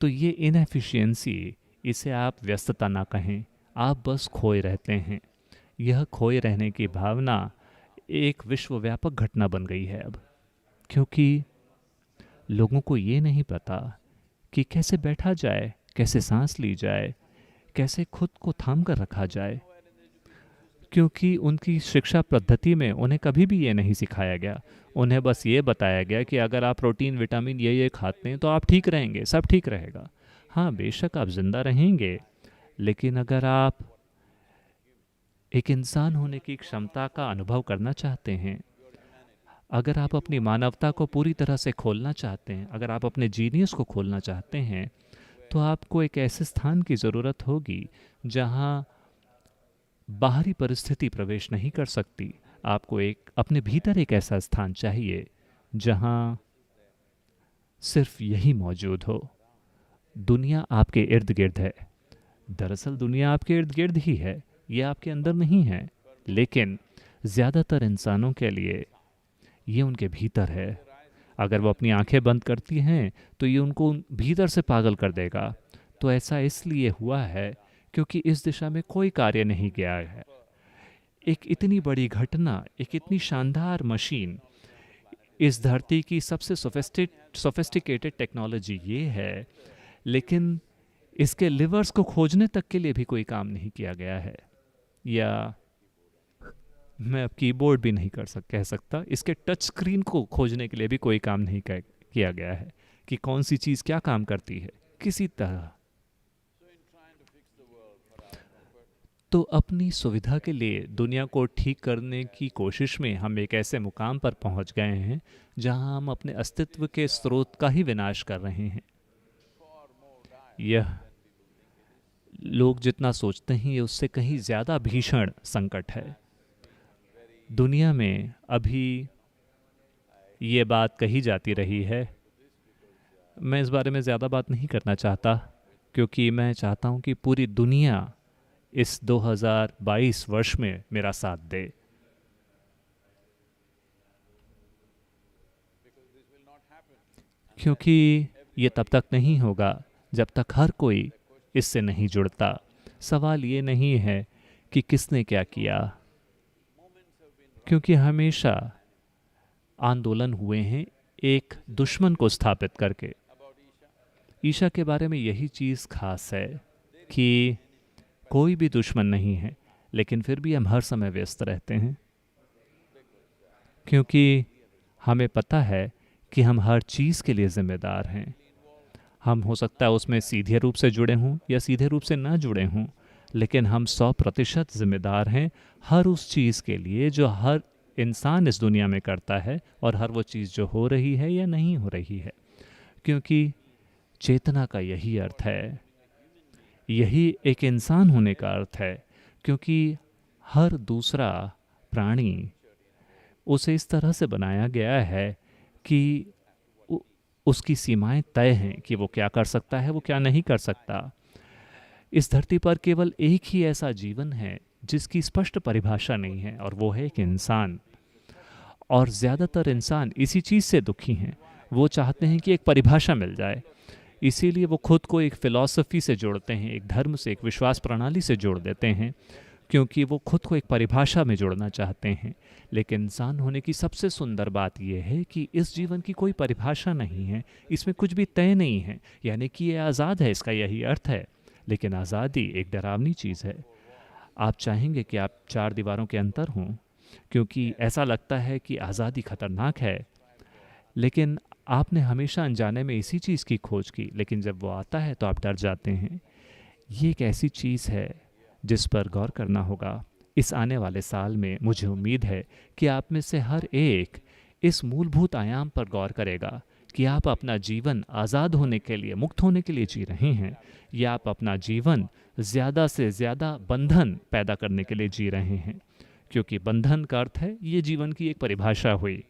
तो ये इनएफिशिएंसी, इसे आप व्यस्तता ना कहें, आप बस खोए रहते हैं। यह खोए रहने की भावना एक विश्वव्यापक घटना बन गई है अब, क्योंकि लोगों को ये नहीं पता कि कैसे बैठा जाए, कैसे सांस ली जाए, कैसे खुद को थाम कर रखा जाए, क्योंकि उनकी शिक्षा पद्धति में उन्हें कभी भी ये नहीं सिखाया गया। उन्हें बस ये बताया गया कि अगर आप प्रोटीन, विटामिन ये खाते हैं तो आप ठीक रहेंगे, सब ठीक रहेगा। हाँ, बेशक आप जिंदा रहेंगे, लेकिन अगर आप एक इंसान होने की क्षमता का अनुभव करना चाहते हैं, अगर आप अपनी मानवता को पूरी तरह से खोलना चाहते हैं, अगर आप अपने जीनियस को खोलना चाहते हैं, तो आपको एक ऐसे स्थान की ज़रूरत होगी जहाँ बाहरी परिस्थिति प्रवेश नहीं कर सकती। आपको अपने भीतर एक ऐसा स्थान चाहिए जहाँ सिर्फ यही मौजूद हो। दुनिया आपके इर्द गिर्द है। दरअसल दुनिया आपके इर्द गिर्द ही है, ये आपके अंदर नहीं है, लेकिन ज़्यादातर इंसानों के लिए ये उनके भीतर है। अगर वो अपनी आंखें बंद करती हैं तो ये उनको भीतर से पागल कर देगा। तो ऐसा इसलिए हुआ है क्योंकि इस दिशा में कोई कार्य नहीं किया है। एक इतनी बड़ी घटना, एक इतनी शानदार मशीन, इस धरती की सबसे सोफिस्टिकेटेड टेक्नोलॉजी ये है, लेकिन इसके लिवर्स को खोजने तक के लिए भी कोई काम नहीं किया गया है। या मैं अब कीबोर्ड भी नहीं कह सकता, इसके टच स्क्रीन को खोजने के लिए भी कोई काम नहीं किया गया है कि कौन सी चीज़ क्या काम करती है किसी तरह। तो अपनी सुविधा के लिए दुनिया को ठीक करने की कोशिश में हम एक ऐसे मुकाम पर पहुंच गए हैं जहां हम अपने अस्तित्व के स्रोत का ही विनाश कर रहे हैं। यह लोग जितना सोचते हैं उससे कहीं ज़्यादा भीषण संकट है। दुनिया में अभी ये बात कही जाती रही है, मैं इस बारे में ज़्यादा बात नहीं करना चाहता, क्योंकि मैं चाहता हूं कि पूरी दुनिया इस 2022 वर्ष में मेरा साथ दे। क्योंकि ये तब तक नहीं होगा जब तक हर कोई इससे नहीं जुड़ता। सवाल ये नहीं है कि किसने क्या किया, क्योंकि हमेशा आंदोलन हुए हैं एक दुश्मन को स्थापित करके। ईशा के बारे में यही चीज़ खास है कि कोई भी दुश्मन नहीं है, लेकिन फिर भी हम हर समय व्यस्त रहते हैं। क्योंकि हमें पता है कि हम हर चीज़ के लिए ज़िम्मेदार हैं। हम हो सकता है उसमें सीधे रूप से जुड़े हों या सीधे रूप से ना जुड़े हों, लेकिन हम 100% ज़िम्मेदार हैं हर उस चीज़ के लिए जो हर इंसान इस दुनिया में करता है, और हर वो चीज़ जो हो रही है या नहीं हो रही है। क्योंकि चेतना का यही अर्थ है, यही एक इंसान होने का अर्थ है। क्योंकि हर दूसरा प्राणी उसे इस तरह से बनाया गया है कि उसकी सीमाएं तय हैं कि वो क्या कर सकता है, वो क्या नहीं कर सकता। इस धरती पर केवल एक ही ऐसा जीवन है जिसकी स्पष्ट परिभाषा नहीं है, और वो है एक इंसान। और ज़्यादातर इंसान इसी चीज़ से दुखी हैं। वो चाहते हैं कि एक परिभाषा मिल जाए, इसीलिए वो खुद को एक फ़िलॉसफ़ी से जोड़ते हैं, एक धर्म से, एक विश्वास प्रणाली से जोड़ देते हैं, क्योंकि वो खुद को एक परिभाषा में जोड़ना चाहते हैं। लेकिन इंसान होने की सबसे सुंदर बात यह है कि इस जीवन की कोई परिभाषा नहीं है, इसमें कुछ भी तय नहीं है, यानी कि ये आज़ाद है, इसका यही अर्थ है। लेकिन आज़ादी एक डरावनी चीज़ है। आप चाहेंगे कि आप 4 दीवारों के अंदर हों, क्योंकि ऐसा लगता है कि आज़ादी खतरनाक है। लेकिन आपने हमेशा अनजाने में इसी चीज़ की खोज की, लेकिन जब वो आता है तो आप डर जाते हैं। ये एक ऐसी चीज़ है जिस पर गौर करना होगा। इस आने वाले साल में मुझे उम्मीद है कि आप में से हर एक इस मूलभूत आयाम पर गौर करेगा कि आप अपना जीवन आज़ाद होने के लिए, मुक्त होने के लिए जी रहे हैं, या आप अपना जीवन ज़्यादा से ज़्यादा बंधन पैदा करने के लिए जी रहे हैं। क्योंकि बंधन का अर्थ है ये जीवन की एक परिभाषा हुई।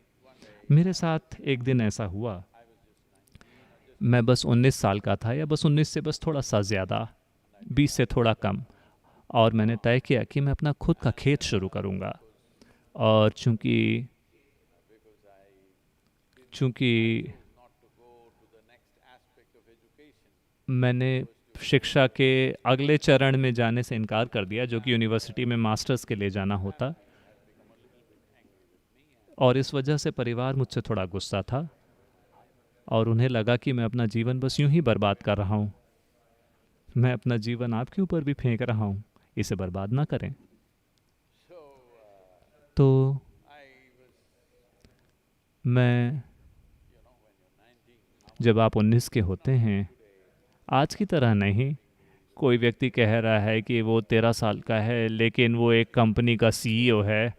मेरे साथ एक दिन ऐसा हुआ, मैं बस 19 साल का था, या बस 19 से बस थोड़ा सा ज़्यादा, 20 से थोड़ा कम, और मैंने तय किया कि मैं अपना खुद का खेत शुरू करूँगा। और चूँकि मैंने शिक्षा के अगले चरण में जाने से इनकार कर दिया, जो कि यूनिवर्सिटी में मास्टर्स के लिए जाना होता, और इस वजह से परिवार मुझसे थोड़ा गुस्सा था, और उन्हें लगा कि मैं अपना जीवन बस यूं ही बर्बाद कर रहा हूं। मैं अपना जीवन आपके ऊपर भी फेंक रहा हूं, इसे बर्बाद ना करें। तो मैं, जब आप 19 के होते हैं, आज की तरह नहीं, कोई व्यक्ति कह रहा है कि वो 13 साल का है लेकिन वो एक कंपनी का सीईओ है,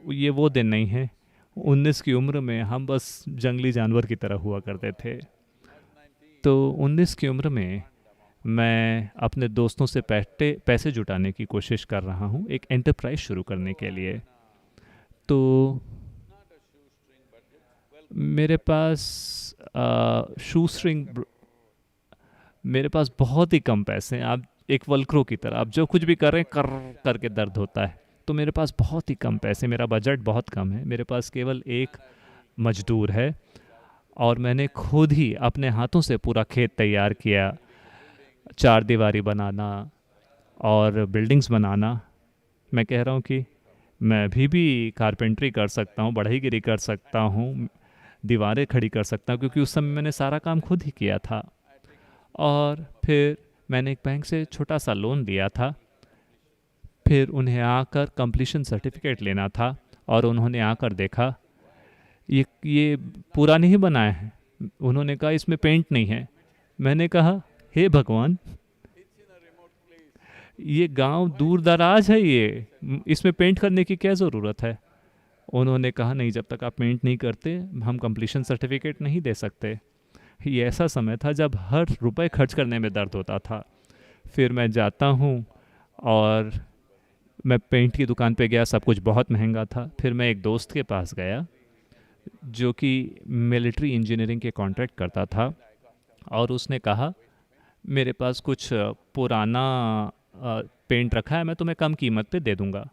ये वो दिन नहीं है। 19 की उम्र में हम बस जंगली जानवर की तरह हुआ करते थे। तो 19 की उम्र में मैं अपने दोस्तों से पैसे जुटाने की कोशिश कर रहा हूँ एक एंटरप्राइज शुरू करने के लिए। तो मेरे पास मेरे पास बहुत ही कम पैसे हैं। आप एक वल्क्रो की तरह, आप जो कुछ भी करें करके दर्द होता है। तो मेरे पास बहुत ही कम पैसे, मेरा बजट बहुत कम है। मेरे पास केवल एक मजदूर है, और मैंने खुद ही अपने हाथों से पूरा खेत तैयार किया। 4 दीवारी बनाना और बिल्डिंग्स बनाना। मैं कह रहा हूँ कि मैं अभी भी कारपेंट्री कर सकता हूँ, बढ़ईगिरी कर सकता हूँ, दीवारें खड़ी कर सकता हूँ, क्योंकि उस समय मैंने सारा काम खुद ही किया था। और फिर मैंने एक बैंक से छोटा सा लोन लिया था। फिर उन्हें आकर कंप्लीशन सर्टिफिकेट लेना था, और उन्होंने आकर देखा ये पूरा नहीं बनाया है। उन्होंने कहा इसमें पेंट नहीं है। मैंने कहा हे भगवान, ये गांव दूर दराज है, ये इसमें पेंट करने की क्या ज़रूरत है। उन्होंने कहा नहीं, जब तक आप पेंट नहीं करते हम कंप्लीशन सर्टिफिकेट नहीं दे सकते। ये ऐसा समय था जब हर रुपए खर्च करने में दर्द होता था। फिर मैं जाता हूँ और मैं पेंट की दुकान पे गया, सब कुछ बहुत महंगा था। फिर मैं एक दोस्त के पास गया जो कि मिलिट्री इंजीनियरिंग के कॉन्ट्रैक्ट करता था, और उसने कहा मेरे पास कुछ पुराना पेंट रखा है, मैं तुम्हें कम कीमत पे दे दूँगा।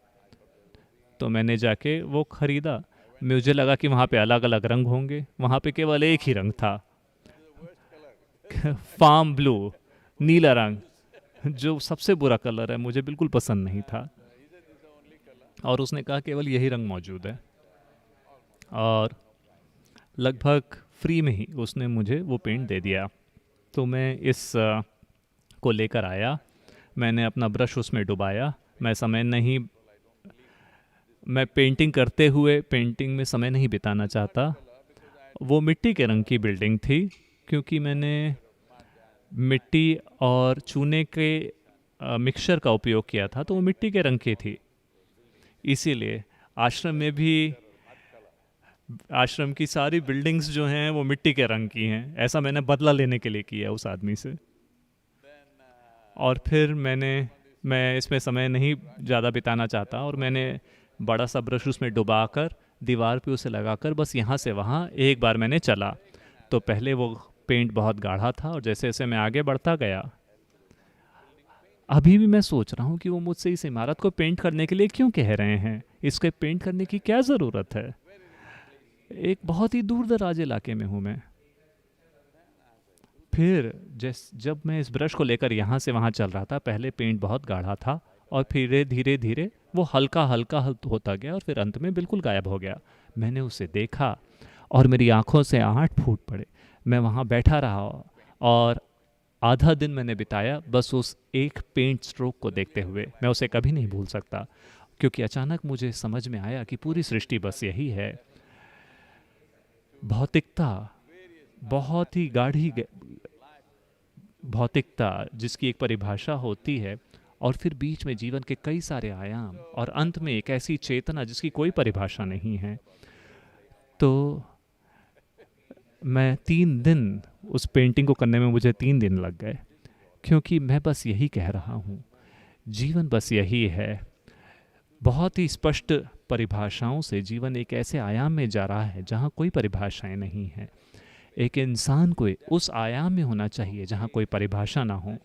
तो मैंने जाके वो ख़रीदा। मुझे लगा कि वहाँ पे अलग अलग रंग होंगे, वहाँ पे केवल एक ही रंग था, फार्म ब्लू, नीला रंग, जो सबसे बुरा कलर है, मुझे बिल्कुल पसंद नहीं था। और उसने कहा केवल यही रंग मौजूद है, और लगभग फ्री में ही उसने मुझे वो पेंट दे दिया। तो मैं इस को लेकर आया, मैंने अपना ब्रश उसमें डुबाया। मैं समय नहीं मैं पेंटिंग करते हुए पेंटिंग में समय नहीं बिताना चाहता। वो मिट्टी के रंग की बिल्डिंग थी, क्योंकि मैंने मिट्टी और चूने के मिक्सचर का उपयोग किया था, तो वो मिट्टी के रंग की थी। इसीलिए आश्रम में भी आश्रम की सारी बिल्डिंग्स जो हैं वो मिट्टी के रंग की हैं। ऐसा मैंने बदला लेने के लिए किया उस आदमी से। और फिर मैं इसमें समय नहीं ज़्यादा बिताना चाहता, और मैंने बड़ा सा ब्रश उसमें डुबाकर दीवार पे उसे लगाकर बस यहाँ से वहाँ एक बार मैंने चला। तो पहले वो पेंट बहुत गाढ़ा था, और जैसे जैसे मैं आगे बढ़ता गया, अभी भी मैं सोच रहा हूँ कि वो मुझसे इस इमारत को पेंट करने के लिए क्यों कह रहे हैं। इसके पेंट करने की क्या ज़रूरत है। एक बहुत ही दूर दराज इलाके में हूँ मैं। फिर जब मैं इस ब्रश को लेकर यहाँ से वहाँ चल रहा था, पहले पेंट बहुत गाढ़ा था, और फिर धीरे धीरे वो हल्का हल्का होता गया, और फिर अंत में बिल्कुल गायब हो गया। मैंने उसे देखा और मेरी आंखों से आंसू फूट पड़े। मैं वहाँ बैठा रहा और आधा दिन मैंने बिताया बस उस एक पेंट स्ट्रोक को देखते हुए। मैं उसे कभी नहीं भूल सकता, क्योंकि अचानक मुझे समझ में आया कि पूरी सृष्टि बस यही है। भौतिकता, बहुत ही गाढ़ी भौतिकता जिसकी एक परिभाषा होती है, और फिर बीच में जीवन के कई सारे आयाम, और अंत में एक ऐसी चेतना जिसकी कोई परिभाषा नहीं है। तो मैं 3 दिन उस पेंटिंग को करने में मुझे 3 दिन लग गए, क्योंकि मैं बस यही कह रहा हूँ, जीवन बस यही है। बहुत ही स्पष्ट परिभाषाओं से जीवन एक ऐसे आयाम में जा रहा है जहाँ कोई परिभाषाएं नहीं हैं। एक इंसान को उस आयाम में होना चाहिए जहाँ कोई परिभाषा ना हो।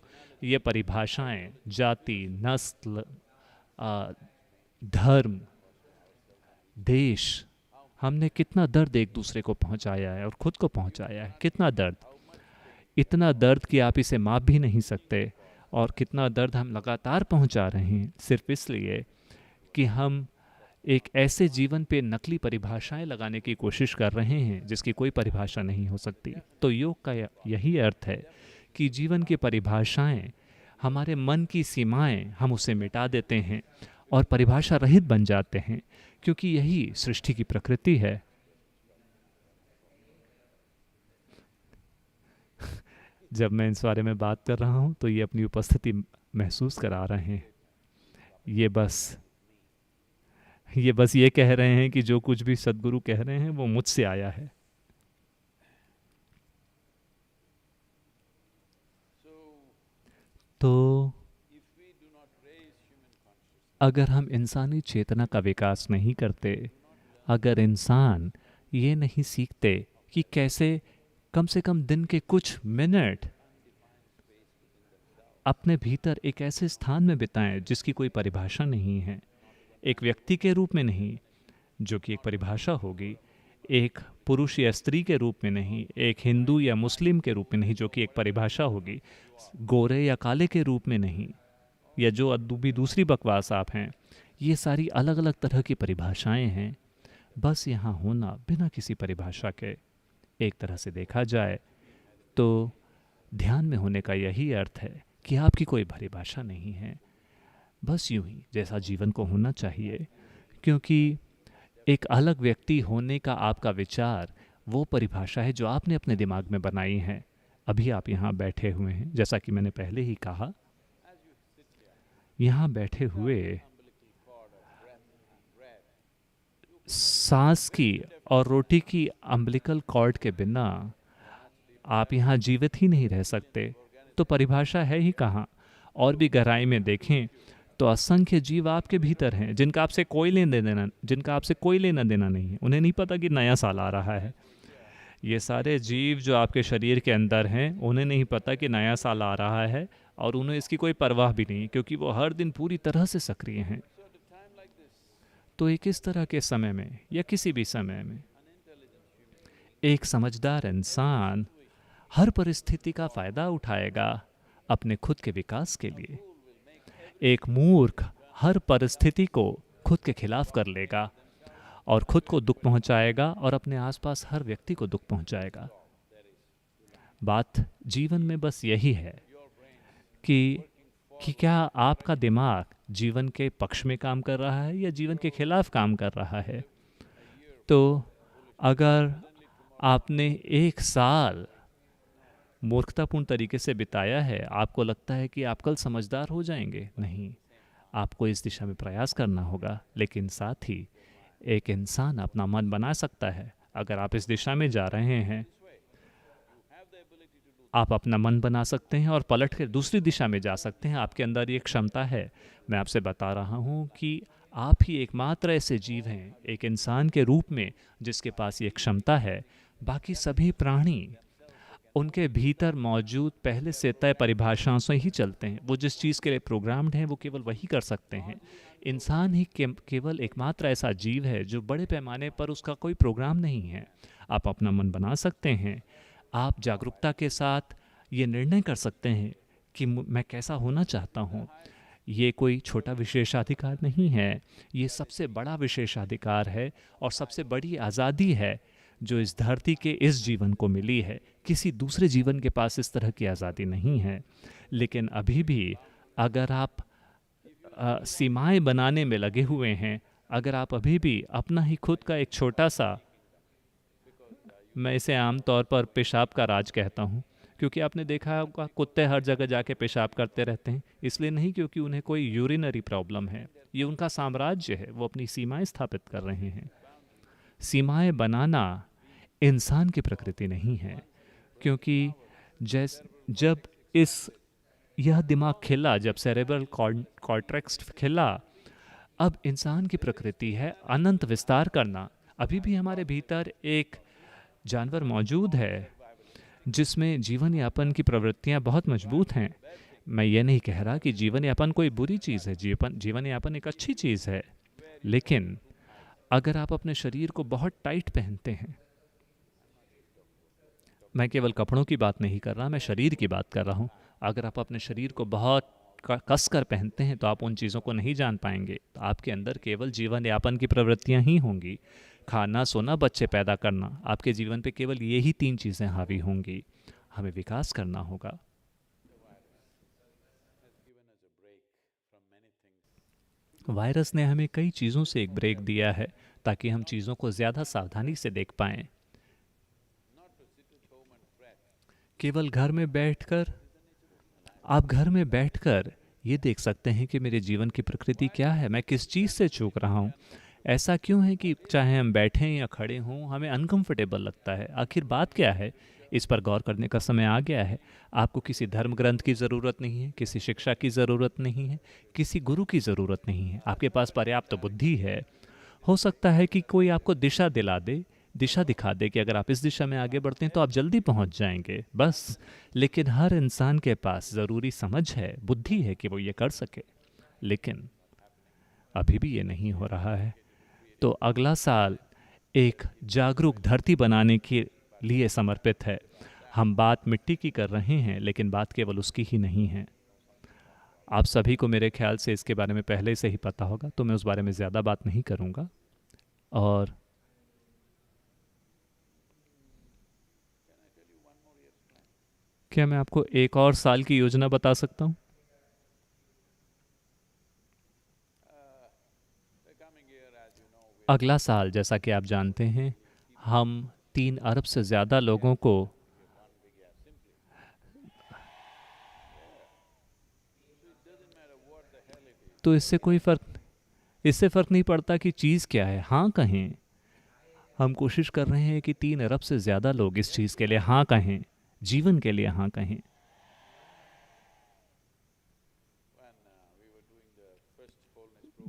ये परिभाषाएं जाति, नस्ल, धर्म, देश, हमने कितना दर्द एक दूसरे को पहुंचाया है और खुद को पहुंचाया है। कितना दर्द, इतना दर्द कि आप इसे माप भी नहीं सकते। और कितना दर्द हम लगातार पहुंचा रहे हैं सिर्फ इसलिए कि हम एक ऐसे जीवन पे नकली परिभाषाएं लगाने की कोशिश कर रहे हैं जिसकी कोई परिभाषा नहीं हो सकती। तो योग का यही अर्थ है कि जीवन की परिभाषाएं, हमारे मन की सीमाएं, हम उसे मिटा देते हैं और परिभाषा रहित बन जाते हैं, क्योंकि यही सृष्टि की प्रकृति है। जब मैं इस बारे में बात कर रहा हूं तो ये अपनी उपस्थिति महसूस करा रहे हैं। ये बस ये कह रहे हैं कि जो कुछ भी सद्गुरु कह रहे हैं वो मुझसे आया है। तो अगर हम इंसानी चेतना का विकास नहीं करते, अगर इंसान ये नहीं सीखते कि कैसे कम से कम दिन के कुछ मिनट अपने भीतर एक ऐसे स्थान में बिताएं जिसकी कोई परिभाषा नहीं है, एक व्यक्ति के रूप में नहीं जो कि एक परिभाषा होगी, एक पुरुष या स्त्री के रूप में नहीं, एक हिंदू या मुस्लिम के रूप में नहीं जो कि एक परिभाषा होगी, गोरे या काले के रूप में नहीं, या जो भी दूसरी बकवास आप हैं, ये सारी अलग अलग तरह की परिभाषाएं हैं। बस यहाँ होना बिना किसी परिभाषा के। एक तरह से देखा जाए तो ध्यान में होने का यही अर्थ है कि आपकी कोई परिभाषा नहीं है, बस यूं ही जैसा जीवन को होना चाहिए। क्योंकि एक अलग व्यक्ति होने का आपका विचार वो परिभाषा है जो आपने अपने दिमाग में बनाई है। अभी आप यहाँ बैठे हुए हैं, जैसा कि मैंने पहले ही कहा, यहाँ बैठे हुए सांस की और रोटी की अम्बिलिकल कॉर्ड के बिना आप यहाँ जीवित ही नहीं रह सकते। तो परिभाषा है ही कहाँ। और भी गहराई में देखें तो असंख्य जीव आपके भीतर हैं जिनका आपसे कोई लेना देना नहीं है। उन्हें नहीं पता कि नया साल आ रहा है। ये सारे जीव जो आपके शरीर के अंदर हैं, उन्हें नहीं पता कि नया साल आ रहा है, और उन्हें इसकी कोई परवाह भी नहीं, क्योंकि वो हर दिन पूरी तरह से सक्रिय हैं। तो एक इस तरह के समय में या किसी भी समय में एक समझदार इंसान हर परिस्थिति का फायदा उठाएगा अपने खुद के विकास के लिए। एक मूर्ख हर परिस्थिति को खुद के खिलाफ कर लेगा और खुद को दुख पहुंचाएगा और अपने आसपास हर व्यक्ति को दुख पहुंचाएगा। बात जीवन में बस यही है कि क्या आपका दिमाग जीवन के पक्ष में काम कर रहा है या जीवन के खिलाफ काम कर रहा है। तो अगर आपने 1 साल मूर्खतापूर्ण तरीके से बिताया है, आपको लगता है कि आप कल समझदार हो जाएंगे, नहीं, आपको इस दिशा में प्रयास करना होगा। लेकिन साथ ही एक इंसान अपना मन बना सकता है। अगर आप इस दिशा में जा रहे हैं, आप अपना मन बना सकते हैं और पलट कर दूसरी दिशा में जा सकते हैं। आपके अंदर ये क्षमता है। मैं आपसे बता रहा हूँ कि आप ही एकमात्र ऐसे जीव हैं एक इंसान के रूप में जिसके पास ये क्षमता है। बाकी सभी प्राणी उनके भीतर मौजूद पहले से तय परिभाषाओं से ही चलते हैं। वो जिस चीज़ के लिए प्रोग्राम्ड हैं वो केवल वही कर सकते हैं। इंसान ही केवल एकमात्र ऐसा जीव है जो बड़े पैमाने पर उसका कोई प्रोग्राम नहीं है। आप अपना मन बना सकते हैं। आप जागरूकता के साथ ये निर्णय कर सकते हैं कि मैं कैसा होना चाहता हूँ। ये कोई छोटा विशेषाधिकार नहीं है, ये सबसे बड़ा विशेषाधिकार है और सबसे बड़ी आज़ादी है जो इस धरती के इस जीवन को मिली है। किसी दूसरे जीवन के पास इस तरह की आज़ादी नहीं है। लेकिन अभी भी अगर आप सीमाएं बनाने में लगे हुए हैं, अगर आप अभी भी अपना ही खुद का एक छोटा सा, मैं इसे आम तौर पर पेशाब का राज कहता हूँ, क्योंकि आपने देखा होगा कुत्ते हर जगह जाके पेशाब करते रहते हैं। इसलिए नहीं क्योंकि उन्हें कोई यूरिनरी प्रॉब्लम है, ये उनका साम्राज्य है, वो अपनी सीमाएं स्थापित कर रहे हैं। सीमाएं बनाना इंसान की प्रकृति नहीं है, क्योंकि जब यह दिमाग खिला, जब सेरेब्रल कॉर्टेक्स खिला, अब इंसान की प्रकृति है अनंत विस्तार करना। अभी भी हमारे भीतर एक जानवर मौजूद है जिसमें जीवन यापन की प्रवृत्तियां बहुत मजबूत हैं। मैं ये नहीं कह रहा कि जीवन यापन कोई बुरी चीज़ है, जीवन यापन एक अच्छी चीज़ है। लेकिन अगर आप अपने शरीर को बहुत टाइट पहनते हैं, मैं केवल कपड़ों की बात नहीं कर रहा, मैं शरीर की बात कर रहा हूँ। अगर आप अपने शरीर को बहुत कस कर पहनते हैं तो आप उन चीज़ों को नहीं जान पाएंगे। तो आपके अंदर केवल जीवन यापन की प्रवृत्तियाँ ही होंगी। खाना, सोना, बच्चे पैदा करना, आपके जीवन पे केवल यही 3 चीज़ें हावी होंगी। हमें विकास करना होगा। वायरस ने हमें कई चीज़ों से एक ब्रेक दिया है ताकि हम चीज़ों को ज़्यादा सावधानी से देख पाएं। केवल घर में बैठकर आप घर में बैठकर ये देख सकते हैं कि मेरे जीवन की प्रकृति क्या है, मैं किस चीज़ से चूक रहा हूँ। ऐसा क्यों है कि चाहे हम बैठें या खड़े हों हमें अनकंफर्टेबल लगता है। आखिर बात क्या है? इस पर गौर करने का समय आ गया है। आपको किसी धर्म ग्रंथ की ज़रूरत नहीं है, किसी शिक्षा की ज़रूरत नहीं है, किसी गुरु की ज़रूरत नहीं है। आपके पास पर्याप्त बुद्धि है। हो सकता है कि कोई आपको दिशा दिला दे, दिशा दिखा दे कि अगर आप इस दिशा में आगे बढ़ते हैं तो आप जल्दी पहुंच जाएंगे, बस। लेकिन हर इंसान के पास ज़रूरी समझ है, बुद्धि है कि वो ये कर सके। लेकिन अभी भी ये नहीं हो रहा है। तो अगला साल एक जागरूक धरती बनाने के लिए समर्पित है। हम बात मिट्टी की कर रहे हैं, लेकिन बात केवल उसकी ही नहीं है। आप सभी को मेरे ख्याल से इसके बारे में पहले से ही पता होगा, तो मैं उस बारे में ज़्यादा बात नहीं करूँगा। और क्या मैं आपको एक और साल की योजना बता सकता हूँ? अगला साल, जैसा कि आप जानते हैं, हम 3 अरब से ज़्यादा लोगों को तो इससे फ़र्क नहीं पड़ता कि चीज़ क्या है, हाँ कहें। हम कोशिश कर रहे हैं कि 3 अरब से ज़्यादा लोग इस चीज़ के लिए हाँ कहें, जीवन के लिए हाँ कहें।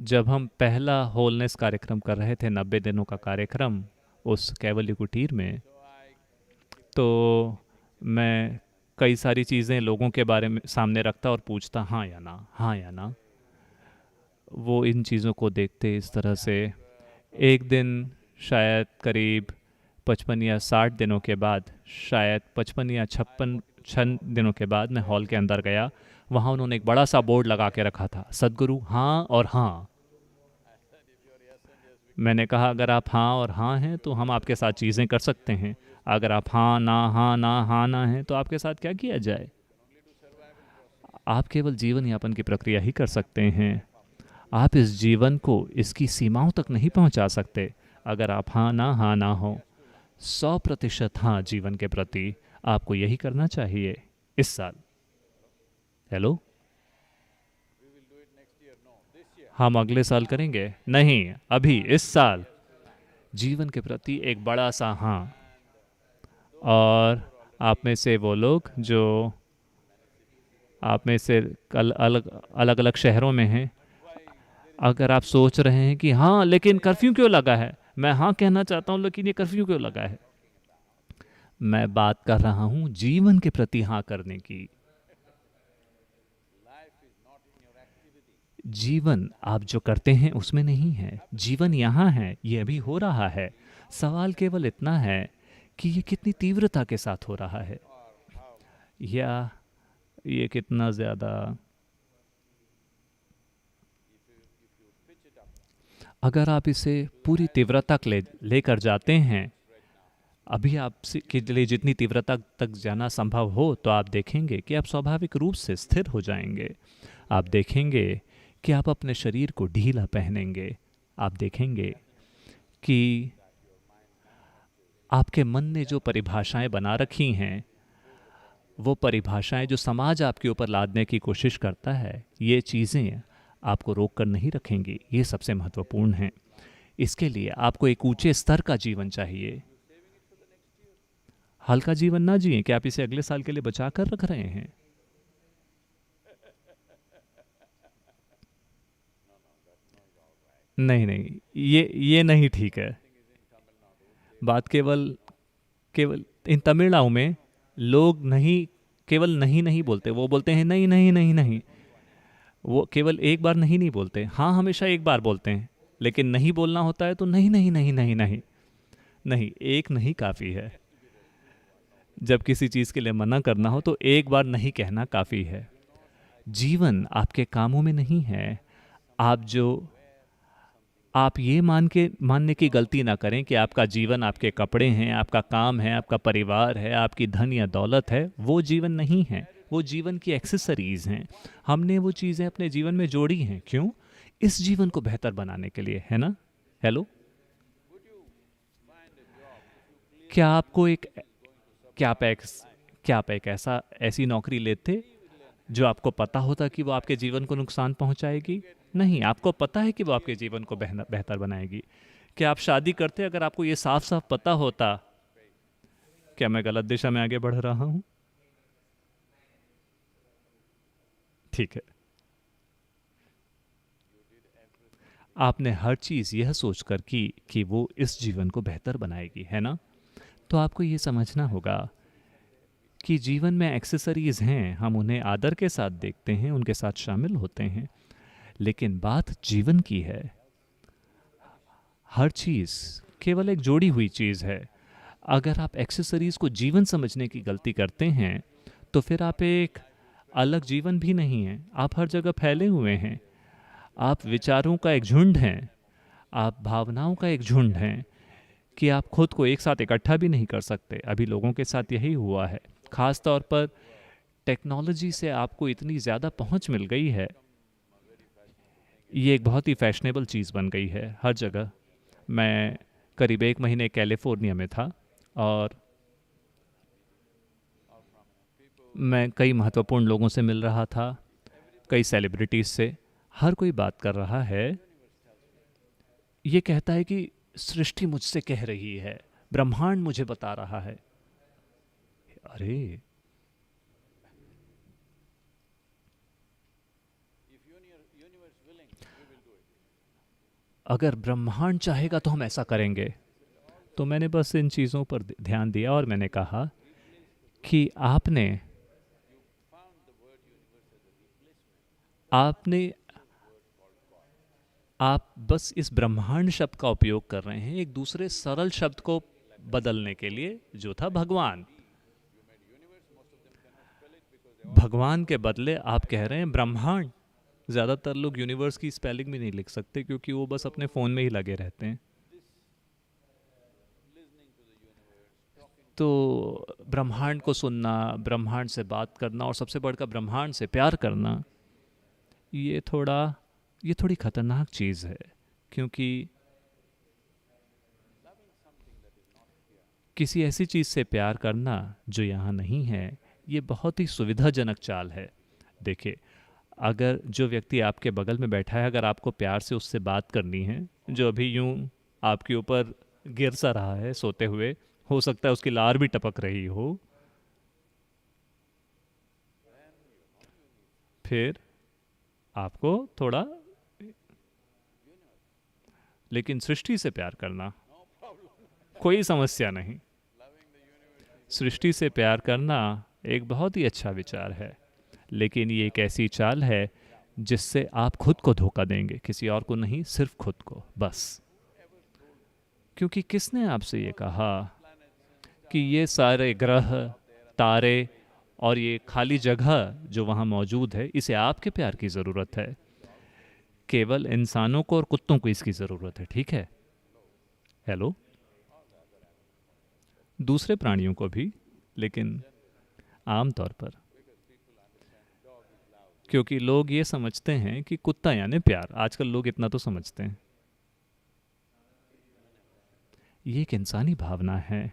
जब हम पहला होलनेस कार्यक्रम कर रहे थे, 90 दिनों का कार्यक्रम, उस कैवल्य कुटीर में, तो मैं कई सारी चीज़ें लोगों के बारे में सामने रखता और पूछता हाँ या ना, हाँ या ना। वो इन चीज़ों को देखते इस तरह से। एक दिन शायद करीब 55 या 60 दिनों के बाद, शायद 55 या 56 दिनों के बाद मैं हॉल के अंदर गया। वहाँ उन्होंने एक बड़ा सा बोर्ड लगा के रखा था, सद्गुरु हाँ और हाँ। मैंने कहा अगर आप हाँ और हाँ हैं तो हम आपके साथ चीज़ें कर सकते हैं। अगर आप हाँ ना हैं तो आपके साथ क्या किया जाए? आप केवल जीवन यापन की प्रक्रिया ही कर सकते हैं। आप इस जीवन को इसकी सीमाओं तक नहीं पहुंचा सकते अगर आप हाँ ना हो। 100% हाँ जीवन के प्रति आपको यही करना चाहिए इस साल। हेलो, हम अगले साल करेंगे? नहीं, अभी इस साल जीवन के प्रति एक बड़ा सा हाँ। और आप में से वो लोग जो आप में से अलग अलग शहरों में हैं, अगर आप सोच रहे हैं कि हाँ लेकिन कर्फ्यू क्यों लगा है, मैं हाँ कहना चाहता हूँ लेकिन ये कर्फ्यू क्यों लगा है, मैं बात कर रहा हूँ जीवन के प्रति हाँ करने की। जीवन आप जो करते हैं उसमें नहीं है, जीवन यहाँ है, ये अभी हो रहा है। सवाल केवल इतना है कि ये कितनी तीव्रता के साथ हो रहा है, या ये कितना ज़्यादा। अगर आप इसे पूरी तीव्रता लेकर जाते हैं, अभी आप के लिए जितनी तीव्रता तक जाना संभव हो, तो आप देखेंगे कि आप स्वाभाविक रूप से स्थिर हो जाएंगे। आप देखेंगे कि आप अपने शरीर को ढीला पहनेंगे। आप देखेंगे कि आपके मन ने जो परिभाषाएं बना रखी हैं, वो परिभाषाएं जो समाज आपके ऊपर लादने की कोशिश करता है, ये चीज़ें आपको रोक कर नहीं रखेंगी। ये सबसे महत्वपूर्ण है। इसके लिए आपको एक ऊंचे स्तर का जीवन चाहिए। हल्का जीवन ना जिए कि आप इसे अगले साल के लिए बचा कर रख रहे हैं। नहीं, ये नहीं ठीक है। बात केवल इन तमिलनाडु में लोग नहीं, केवल नहीं बोलते, वो बोलते हैं नहीं। वो केवल एक बार नहीं बोलते, हाँ हमेशा एक बार बोलते हैं, लेकिन नहीं बोलना होता है तो नहीं, एक नहीं काफ़ी है। जब किसी चीज़ के लिए मना करना हो तो एक बार नहीं कहना काफ़ी है। जीवन आपके कामों में नहीं है। आप ये मानने की गलती ना करें कि आपका जीवन आपके कपड़े हैं, आपका काम है, आपका परिवार है, आपकी धन या दौलत है। वो जीवन नहीं है, वो जीवन की एक्सेसरीज हैं। हमने वो चीज़ें अपने जीवन में जोड़ी हैं। क्यों? इस जीवन को बेहतर बनाने के लिए, है ना? हेलो, क्या आप एक ऐसी नौकरी लेते जो आपको पता होता कि वो आपके जीवन को नुकसान पहुंचाएगी? नहीं, आपको पता है कि वो आपके जीवन को बेहतर बनाएगी। क्या आप शादी करते अगर आपको ये साफ साफ पता होता? क्या मैं गलत दिशा में आगे बढ़ रहा हूं? ठीक है, आपने हर चीज़ यह सोचकर की कि वो इस जीवन को बेहतर बनाएगी, है ना? तो आपको ये समझना होगा कि जीवन में एक्सेसरीज हैं, हम उन्हें आदर के साथ देखते हैं, उनके साथ शामिल होते हैं, लेकिन बात जीवन की है। हर चीज़ केवल एक जोड़ी हुई चीज़ है। अगर आप एक्सेसरीज को जीवन समझने की गलती करते हैं, तो फिर आप एक अलग जीवन भी नहीं हैं, आप हर जगह फैले हुए हैं। आप विचारों का एक झुंड हैं, आप भावनाओं का एक झुंड हैं कि आप खुद को एक साथ इकट्ठा भी नहीं कर सकते। अभी लोगों के साथ यही हुआ है। ख़ास तौर पर टेक्नोलॉजी से आपको इतनी ज़्यादा पहुंच मिल गई है, ये एक बहुत ही फैशनेबल चीज़ बन गई है हर जगह। मैं करीब 1 महीने कैलिफोर्निया में था और मैं कई महत्वपूर्ण लोगों से मिल रहा था, कई सेलिब्रिटीज़ से। हर कोई बात कर रहा है, ये कहता है कि सृष्टि मुझसे कह रही है, ब्रह्मांड मुझे बता रहा है। अरे, अगर ब्रह्मांड चाहेगा तो हम ऐसा करेंगे। तो मैंने बस इन चीज़ों पर ध्यान दिया और मैंने कहा कि आप बस इस ब्रह्मांड शब्द का उपयोग कर रहे हैं एक दूसरे सरल शब्द को बदलने के लिए, जो था भगवान। भगवान के बदले आप कह रहे हैं ब्रह्मांड। ज़्यादातर लोग यूनिवर्स की स्पेलिंग भी नहीं लिख सकते क्योंकि वो बस अपने फ़ोन में ही लगे रहते हैं। तो ब्रह्मांड को सुनना, ब्रह्मांड से बात करना और सबसे बढ़कर ब्रह्मांड से प्यार करना, ये थोड़ी खतरनाक चीज़ है, क्योंकि किसी ऐसी चीज़ से प्यार करना जो यहाँ नहीं है, ये बहुत ही सुविधाजनक चाल है। देखिए, अगर जो व्यक्ति आपके बगल में बैठा है, अगर आपको प्यार से उससे बात करनी है, जो अभी यूं आपके ऊपर गिर सा रहा है सोते हुए, हो सकता है उसकी लार भी टपक रही हो, फिर आपको थोड़ा, लेकिन सृष्टि से प्यार करना कोई समस्या नहीं। सृष्टि से प्यार करना एक बहुत ही अच्छा विचार है, लेकिन ये एक ऐसी चाल है जिससे आप खुद को धोखा देंगे, किसी और को नहीं, सिर्फ खुद को बस। क्योंकि किसने आपसे ये कहा कि ये सारे ग्रह, तारे और ये खाली जगह जो वहाँ मौजूद है, इसे आपके प्यार की ज़रूरत है? केवल इंसानों को और कुत्तों को इसकी ज़रूरत है, ठीक है? हेलो, दूसरे प्राणियों को भी, लेकिन आम तौर पर, क्योंकि लोग ये समझते हैं कि कुत्ता यानी प्यार। आजकल लोग इतना तो समझते हैं। ये एक इंसानी भावना है,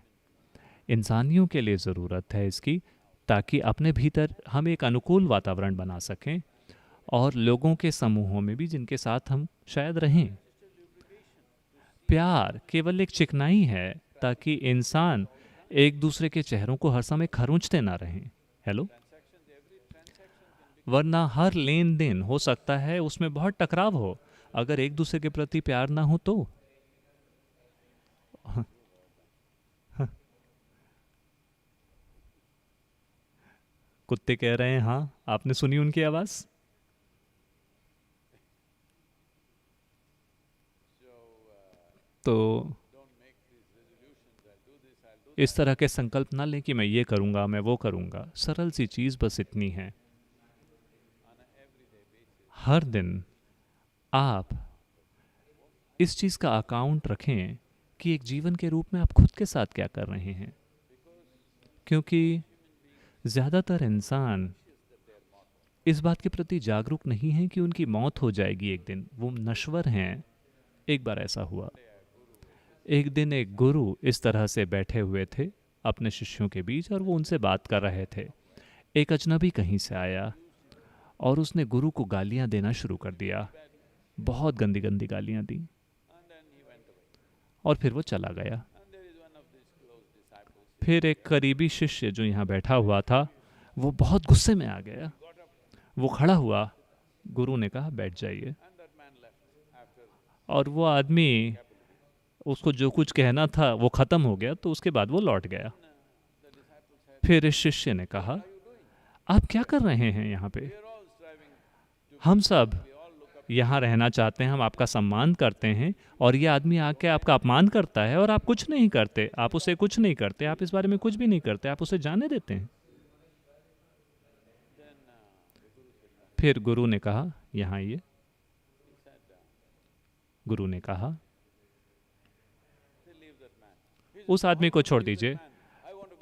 इंसानियों के लिए ज़रूरत है इसकी, ताकि अपने भीतर हम एक अनुकूल वातावरण बना सकें और लोगों के समूहों में भी जिनके साथ हम शायद रहें। प्यार केवल एक चिकनाई है ताकि इंसान एक दूसरे के चेहरों को हर समय खरोंचते ना रहें। हेलो, वरना हर लेन देन हो सकता है उसमें बहुत टकराव हो, अगर एक दूसरे के प्रति प्यार ना हो तो। कुत्ते कह रहे हैं हाँ, आपने सुनी उनकी आवाज? तो इस तरह के संकल्प ना लें कि मैं ये करूंगा, मैं वो करूंगा। सरल सी चीज बस इतनी है, हर दिन आप इस चीज का अकाउंट रखें कि एक जीवन के रूप में आप खुद के साथ क्या कर रहे हैं। क्योंकि ज़्यादातर इंसान इस बात के प्रति जागरूक नहीं है कि उनकी मौत हो जाएगी एक दिन, वो नश्वर हैं। एक बार ऐसा हुआ, एक दिन एक गुरु इस तरह से बैठे हुए थे अपने शिष्यों के बीच और वो उनसे बात कर रहे थे। एक अजनबी कहीं से आया और उसने गुरु को गालियां देना शुरू कर दिया, बहुत गंदी गंदी गालियां दी, और फिर वो चला गया। फिर एक करीबी शिष्य जो यहाँ बैठा हुआ था, वो बहुत गुस्से में आ गया। वो खड़ा हुआ, गुरु ने कहा बैठ जाइए, और वो आदमी, उसको जो कुछ कहना था वो ख़त्म हो गया, तो उसके बाद वो लौट गया। फिर इस शिष्य ने कहा आप क्या कर रहे हैं यहाँ पे? हम सब यहाँ रहना चाहते हैं, हम आपका सम्मान करते हैं, और ये आदमी आके आपका अपमान करता है और आप कुछ नहीं करते, आप उसे कुछ नहीं करते, आप इस बारे में कुछ भी नहीं करते, आप उसे जाने देते हैं। फिर गुरु ने कहा यहाँ आइए। गुरु ने कहा उस आदमी को छोड़ दीजिए।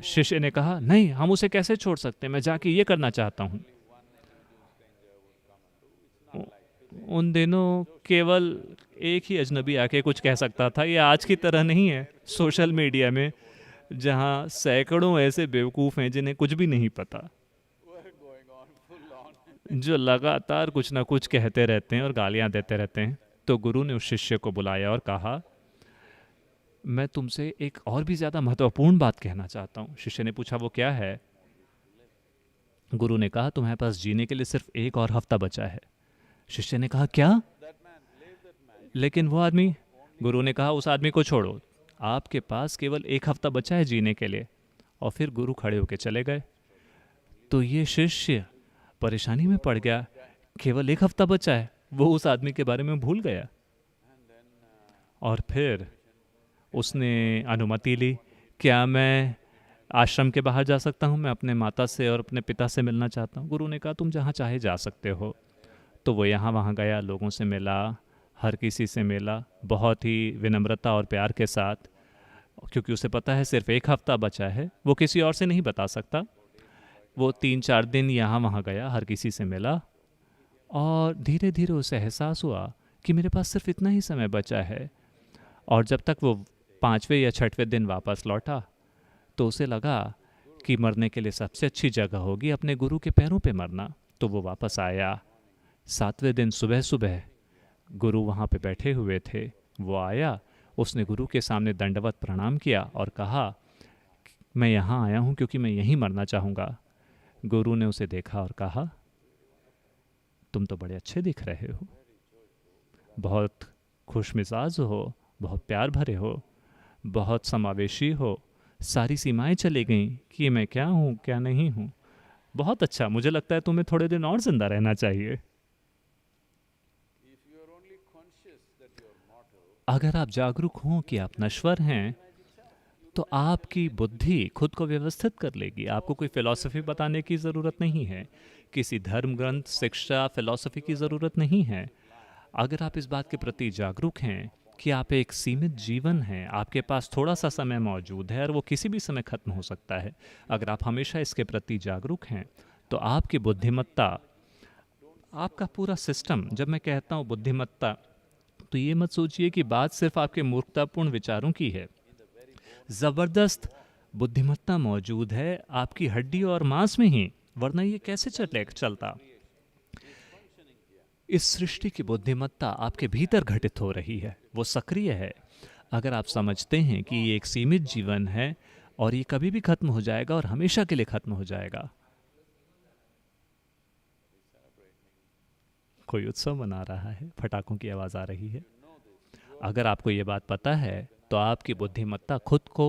शिष्य ने कहा नहीं, हम उसे कैसे छोड़ सकते, मैं जाके ये करना चाहता हूँ। उन दिनों केवल एक ही अजनबी आके कुछ कह सकता था। ये आज की तरह नहीं है सोशल मीडिया में, जहाँ सैकड़ों ऐसे बेवकूफ़ हैं जिन्हें कुछ भी नहीं पता, जो लगातार कुछ ना कुछ कहते रहते हैं और गालियाँ देते रहते हैं। तो गुरु ने उस शिष्य को बुलाया और कहा मैं तुमसे एक और भी ज़्यादा महत्वपूर्ण बात कहना चाहता हूँ। शिष्य ने पूछा वो क्या है? गुरु ने कहा तुम्हारे पास जीने के लिए सिर्फ 1 और हफ्ता बचा है। शिष्य ने कहा क्या? लेकिन वो आदमी, गुरु ने कहा उस आदमी को छोड़ो, आपके पास केवल 1 हफ्ता बचा है जीने के लिए। और फिर गुरु खड़े होकर चले गए। तो ये शिष्य परेशानी में पड़ गया, केवल 1 हफ्ता बचा है, वो उस आदमी के बारे में भूल गया। और फिर उसने अनुमति ली, क्या मैं आश्रम के बाहर जा सकता हूँ? मैं अपने माता से और अपने पिता से मिलना चाहता हूँ। गुरु ने कहा तुम जहाँ चाहे जा सकते हो। तो वो यहाँ वहाँ गया, लोगों से मिला, हर किसी से मिला, बहुत ही विनम्रता और प्यार के साथ, क्योंकि उसे पता है सिर्फ 1 हफ्ता बचा है, वो किसी और से नहीं बता सकता। वो 3-4 दिन यहाँ वहाँ गया, हर किसी से मिला, और धीरे धीरे उसे एहसास हुआ कि मेरे पास सिर्फ इतना ही समय बचा है। और जब तक वो 5वें या 6वें दिन वापस लौटा तो उसे लगा कि मरने के लिए सबसे अच्छी जगह होगी अपने गुरु के पैरों पे मरना। तो वो वापस आया। 7वें दिन सुबह सुबह गुरु वहाँ पे बैठे हुए थे। वो आया, उसने गुरु के सामने दंडवत प्रणाम किया और कहा, मैं यहाँ आया हूँ क्योंकि मैं यहीं मरना चाहूँगा। गुरु ने उसे देखा और कहा, तुम तो बड़े अच्छे दिख रहे हो, बहुत खुश मिजाज हो, बहुत प्यार भरे हो, बहुत समावेशी हो। सारी सीमाएं चली गईं कि मैं क्या हूँ क्या नहीं हूँ। बहुत अच्छा, मुझे लगता है तुम्हें थोड़े दिन और जिंदा रहना चाहिए। अगर आप जागरूक हों कि आप नश्वर हैं तो आपकी बुद्धि खुद को व्यवस्थित कर लेगी। आपको कोई फिलॉसफी बताने की ज़रूरत नहीं है, किसी धर्म ग्रंथ, शिक्षा, फिलॉसफी की ज़रूरत नहीं है। अगर आप इस बात के प्रति जागरूक हैं कि आप एक सीमित जीवन हैं, आपके पास थोड़ा सा समय मौजूद है और वो किसी भी समय खत्म हो सकता है, अगर आप हमेशा इसके प्रति जागरूक हैं तो आपकी बुद्धिमत्ता, आपका पूरा सिस्टम, जब मैं कहता हूँ बुद्धिमत्ता तो ये मत सोचिए कि बात सिर्फ आपके मूर्खतापूर्ण विचारों की है। ज़बरदस्त बुद्धिमत्ता मौजूद है आपकी हड्डी और मांस में ही, वरना ये कैसे चलता। इस सृष्टि की बुद्धिमत्ता आपके भीतर घटित हो रही है, वो सक्रिय है। अगर आप समझते हैं कि ये एक सीमित जीवन है और ये कभी भी खत्म हो जाएगा और हमेशा के लिए खत्म हो जाएगा। कोई उत्सव मना रहा है, पटाखों की आवाज़ आ रही है। अगर आपको ये बात पता है तो आपकी बुद्धिमत्ता खुद को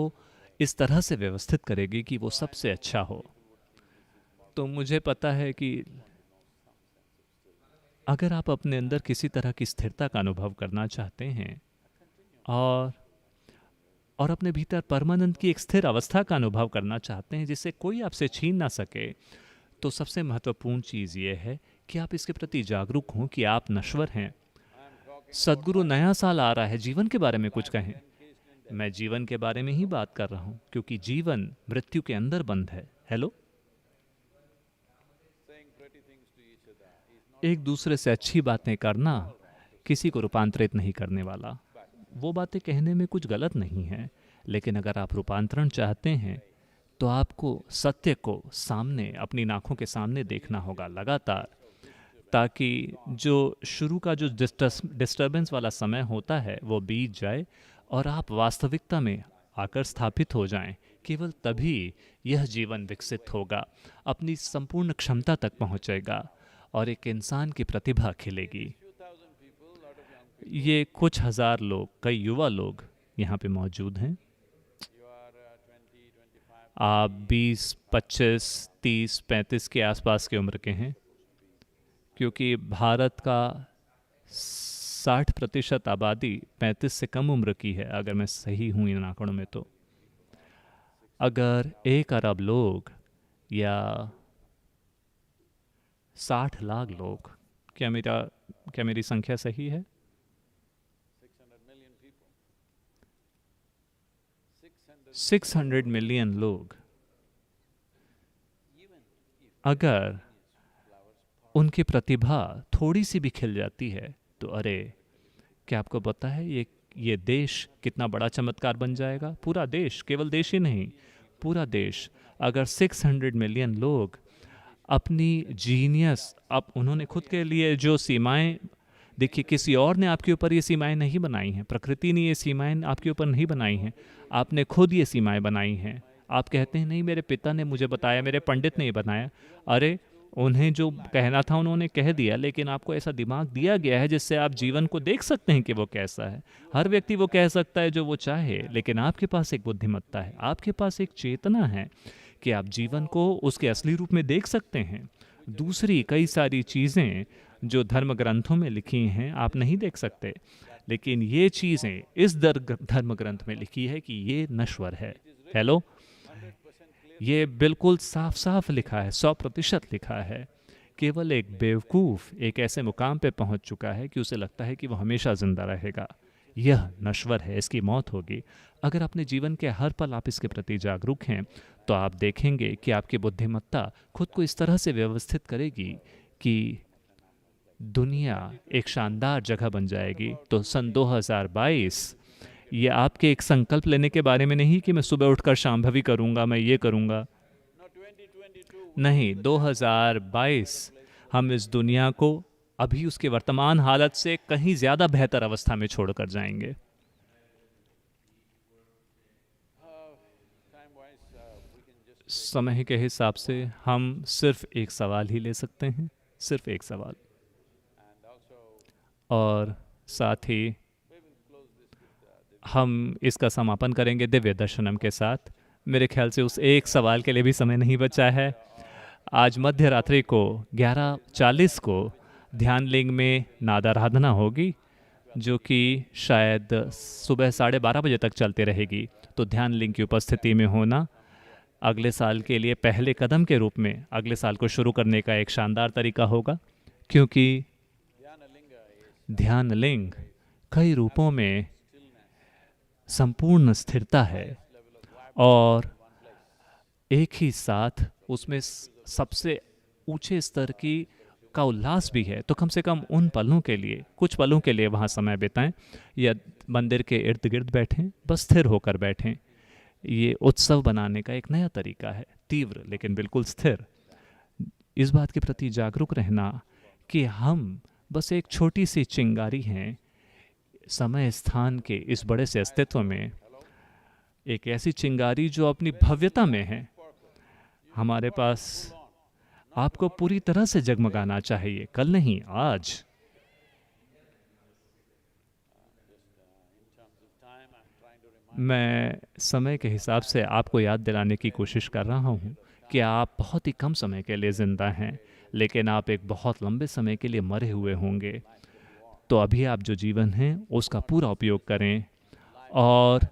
इस तरह से व्यवस्थित करेगी कि वो सबसे अच्छा हो। तो मुझे पता है कि अगर आप अपने अंदर किसी तरह की स्थिरता का अनुभव करना चाहते हैं और अपने भीतर परमानंद की एक स्थिर अवस्था का अनुभव करना चाहते हैं जिससे कोई आपसे छीन ना सके, तो सबसे महत्वपूर्ण चीज़ ये है कि आप इसके प्रति जागरूक हों कि आप नश्वर हैं। सद्गुरु, नया साल आ रहा है, जीवन के बारे में कुछ कहें। मैं जीवन के बारे में ही बात कर रहा हूं क्योंकि जीवन मृत्यु के अंदर बंद है। हेलो, एक दूसरे से अच्छी बातें करना किसी को रूपांतरित नहीं करने वाला। वो बातें कहने में कुछ गलत नहीं है, लेकिन अगर आप रूपांतरण चाहते हैं तो आपको सत्य को सामने, अपनी आंखों के सामने देखना होगा लगातार, ताकि जो शुरू का जो डिस्टर्बेंस वाला समय होता है वो बीत जाए और आप वास्तविकता में आकर स्थापित हो जाएं। केवल तभी यह जीवन विकसित होगा, अपनी संपूर्ण क्षमता तक पहुंचेगा और एक इंसान की प्रतिभा खिलेगी। ये कुछ हजार लोग, कई युवा लोग यहाँ पे मौजूद हैं। आप 20, 25, 30, 35 के आसपास की उम्र के हैं, क्योंकि भारत का 60% आबादी 35 से कम उम्र की है, अगर मैं सही हूँ इन आंकड़ों में। तो अगर 1 अरब लोग या 60 लाख लोग, क्या मेरी संख्या सही है? 600 मिलियन लोग, अगर उनकी प्रतिभा थोड़ी सी भी खिल जाती है तो अरे, क्या आपको पता है ये देश कितना बड़ा चमत्कार बन जाएगा? पूरा देश, केवल देश ही नहीं, पूरा देश। अगर 600 मिलियन लोग अपनी जीनियस, अब उन्होंने खुद के लिए जो सीमाएं, देखिए किसी और ने आपके ऊपर ये सीमाएं नहीं बनाई हैं, प्रकृति ने ये सीमाएं आपके ऊपर नहीं बनाई हैं, आपने खुद ये सीमाएं बनाई हैं। आप कहते हैं नहीं, मेरे पिता ने मुझे बताया, मेरे पंडित ने ये बनाया। अरे, उन्हें जो कहना था उन्होंने कह दिया, लेकिन आपको ऐसा दिमाग दिया गया है जिससे आप जीवन को देख सकते हैं कि वो कैसा है। हर व्यक्ति वो कह सकता है जो वो चाहे, लेकिन आपके पास एक बुद्धिमत्ता है, आपके पास एक चेतना है कि आप जीवन को उसके असली रूप में देख सकते हैं। दूसरी कई सारी चीज़ें जो धर्म ग्रंथों में लिखी हैं आप नहीं देख सकते, लेकिन ये चीज़ें इस धर्म ग्रंथ में लिखी है कि ये नश्वर है। हेलो, ये बिल्कुल साफ साफ लिखा है, 100% लिखा है। केवल एक बेवकूफ़ एक ऐसे मुकाम पे पहुंच चुका है कि उसे लगता है कि वो हमेशा जिंदा रहेगा। यह नश्वर है, इसकी मौत होगी। अगर अपने जीवन के हर पल आप इसके प्रति जागरूक हैं तो आप देखेंगे कि आपकी बुद्धिमत्ता खुद को इस तरह से व्यवस्थित करेगी कि दुनिया एक शानदार जगह बन जाएगी। तो सन 2022 ये आपके एक संकल्प लेने के बारे में नहीं कि मैं सुबह उठकर शांभवी करूंगा, मैं ये करूंगा। नहीं, 2022 हम इस दुनिया को अभी उसके वर्तमान हालत से कहीं ज्यादा बेहतर अवस्था में छोड़कर जाएंगे। समय के हिसाब से हम सिर्फ एक सवाल ही ले सकते हैं, सिर्फ एक सवाल। और साथ ही हम इसका समापन करेंगे दिव्य दर्शनम के साथ। मेरे ख्याल से उस एक सवाल के लिए भी समय नहीं बचा है। आज मध्य रात्रि को 11:40 को ध्यान लिंग में नादाराधना होगी, जो कि शायद सुबह 12:30 बजे तक चलते रहेगी। तो ध्यान लिंग की उपस्थिति में होना अगले साल के लिए पहले कदम के रूप में अगले साल को शुरू करने का एक शानदार तरीका होगा, क्योंकि ध्यान लिंग कई रूपों में संपूर्ण स्थिरता है और एक ही साथ उसमें सबसे ऊंचे स्तर की का उल्लास भी है। तो कम से कम उन पलों के लिए, कुछ पलों के लिए वहाँ समय बिताएं या मंदिर के इर्द गिर्द बैठें, बस स्थिर होकर बैठें। ये उत्सव बनाने का एक नया तरीका है, तीव्र लेकिन बिल्कुल स्थिर। इस बात के प्रति जागरूक रहना कि हम बस एक छोटी सी चिंगारी हैं समय स्थान के इस बड़े से अस्तित्व में, एक ऐसी चिंगारी जो अपनी भव्यता में है। हमारे पास आपको पूरी तरह से जगमगाना चाहिए, कल नहीं आज। मैं समय के हिसाब से आपको याद दिलाने की कोशिश कर रहा हूँ कि आप बहुत ही कम समय के लिए ज़िंदा हैं, लेकिन आप एक बहुत लंबे समय के लिए मरे हुए होंगे। तो अभी आप जो जीवन हैं उसका पूरा उपयोग करें और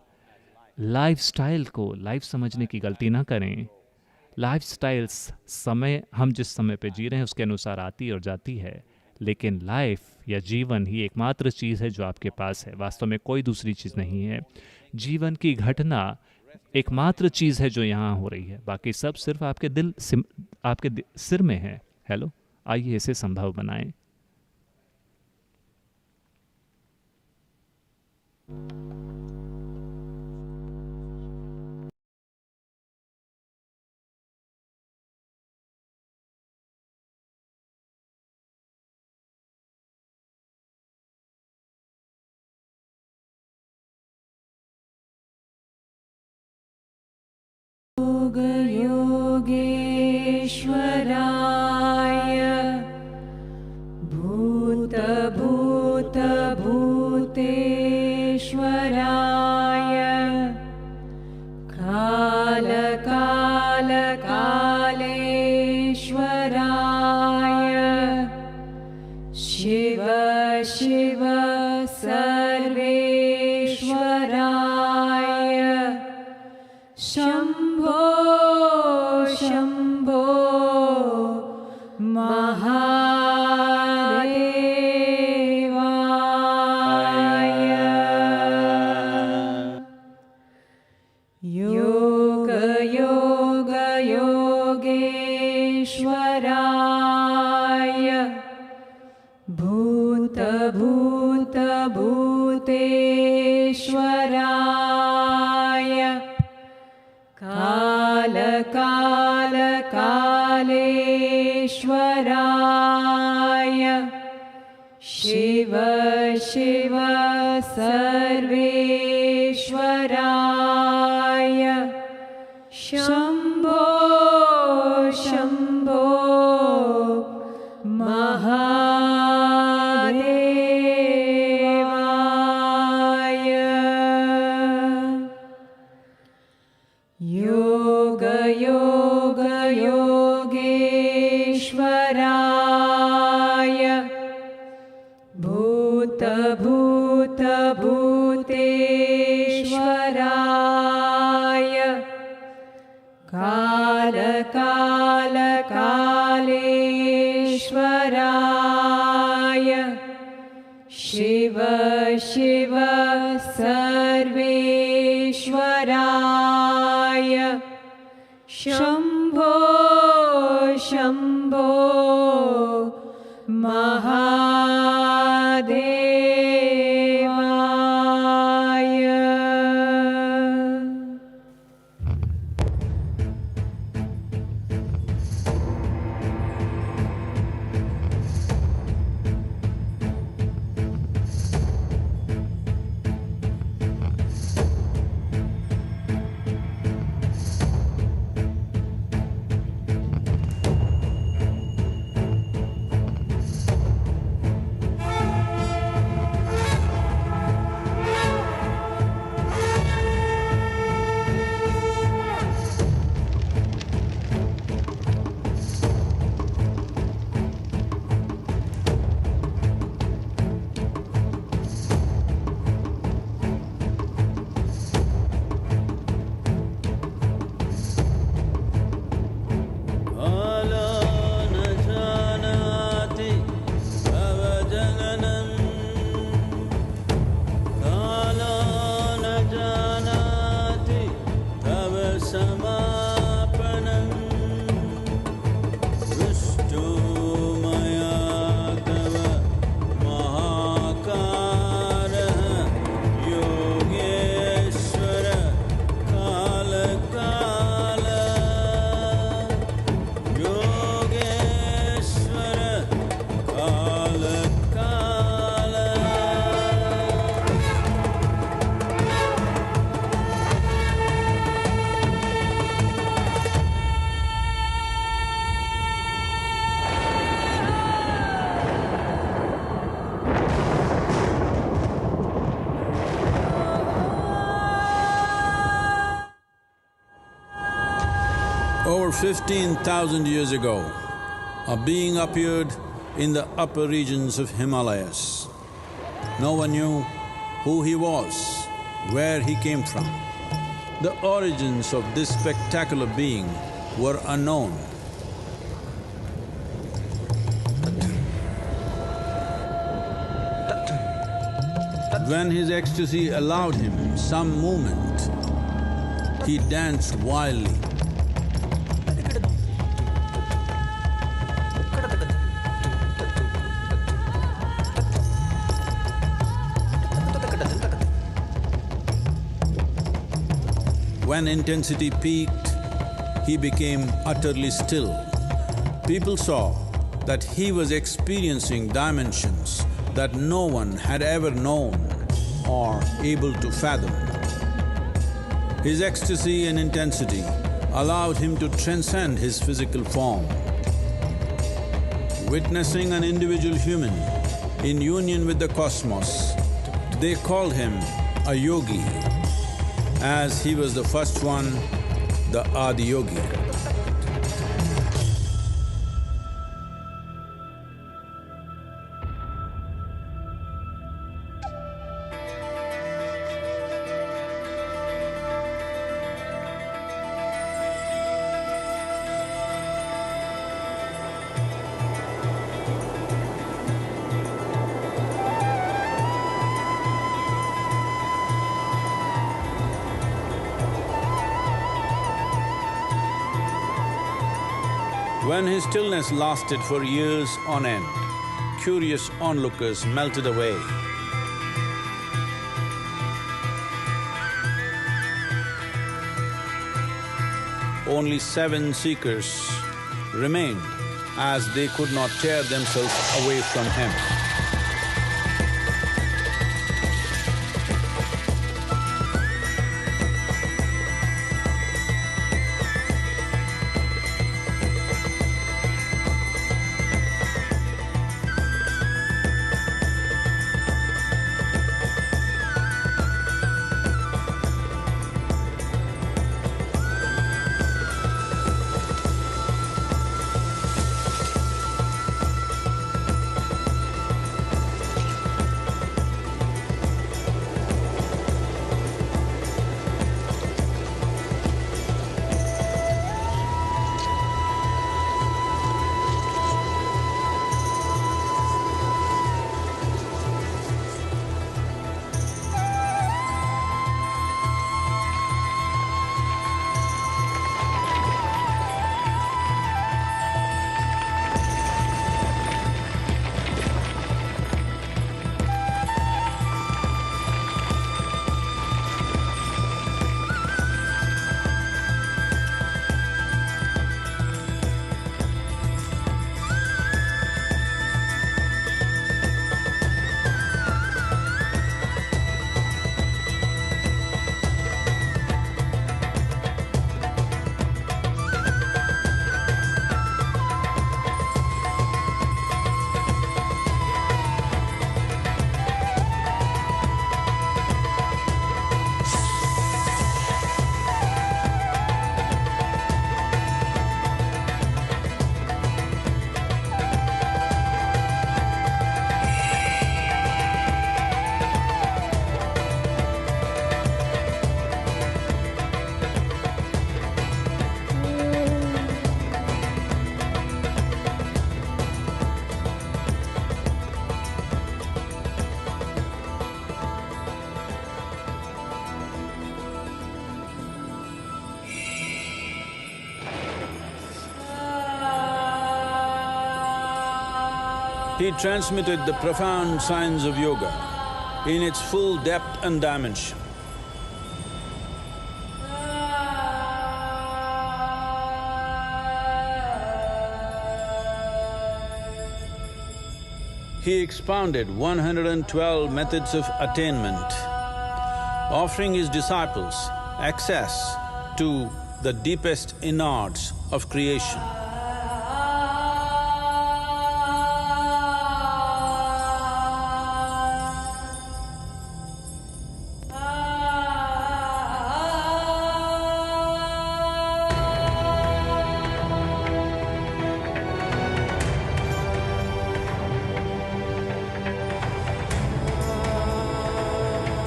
लाइफस्टाइल को लाइफ समझने की गलती ना करें। लाइफस्टाइल्स समय, हम जिस समय पे जी रहे हैं उसके अनुसार आती और जाती है, लेकिन लाइफ या जीवन ही एकमात्र चीज़ है जो आपके पास है। वास्तव में कोई दूसरी चीज़ नहीं है। जीवन की घटना एकमात्र चीज़ है जो यहाँ हो रही है, बाकी सब सिर्फ आपके सिर में है। हेलो, आइए इसे संभव बनाएं। योगेश्वराय भूतेश्वराय कालेश्वराय शिव शिव सर्वेश्वराय शम्भो शम्भो महादेवाय। योगेश्वराय भूतेश्वराय कालेश्वराय शिव शिव सर्वेश्वराय शम्भो शम्भो महादेवाय। योगेश्वराय भूतेश्वराय कालेश्वराय शिव शिव सर्वेश्वराय शम्भो शम्भो महादेवाय। 15,000 years ago, a being appeared in the upper regions of Himalayas. No one knew who he was, where he came from. The origins of this spectacular being were unknown. When his ecstasy allowed him some movement, he danced wildly. When intensity peaked, he became utterly still. People saw that he was experiencing dimensions that no one had ever known or able to fathom. His ecstasy and intensity allowed him to transcend his physical form. Witnessing an individual human in union with the cosmos, they called him a yogi, as he was the first one, the Adi-yogi. When his stillness lasted for years on end, curious onlookers melted away. Only 7 seekers remained, as they could not tear themselves away from him. He transmitted the profound science of yoga in its full depth and dimension. He expounded 112 methods of attainment, offering his disciples access to the deepest innards of creation.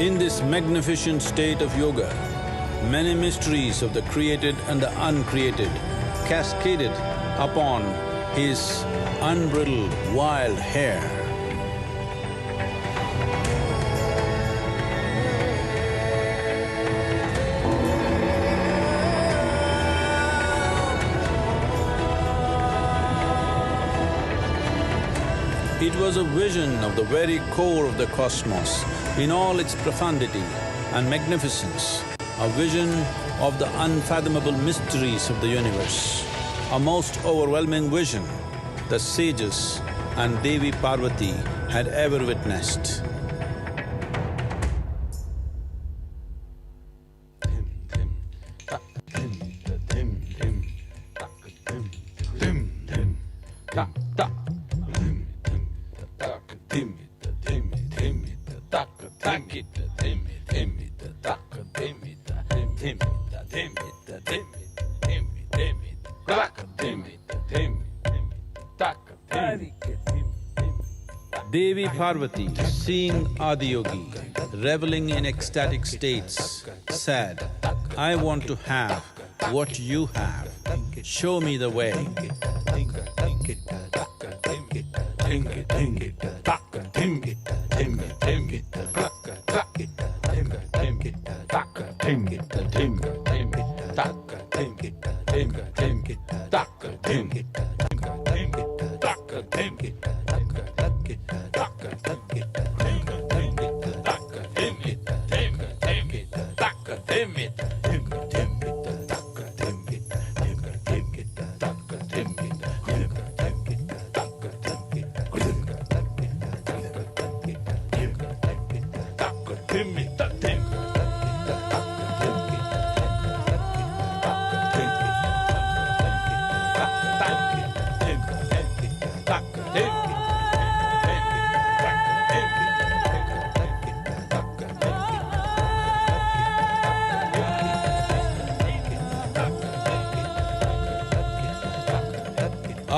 In this magnificent state of yoga, many mysteries of the created and the uncreated cascaded upon his unbridled wild hair. It was a vision of the very core of the cosmos in all its profundity and magnificence, a vision of the unfathomable mysteries of the universe, a most overwhelming vision the sages and Devi Parvati had ever witnessed. Devi Parvati, seeing Adiyogi reveling in ecstatic states, said, "I want to have what you have. Show me the way."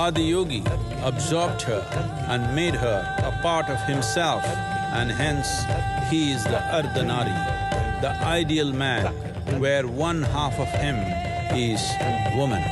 Adiyogi absorbed her and made her a part of himself, and hence he is the Ardhanari, the ideal man, where one half of him is woman.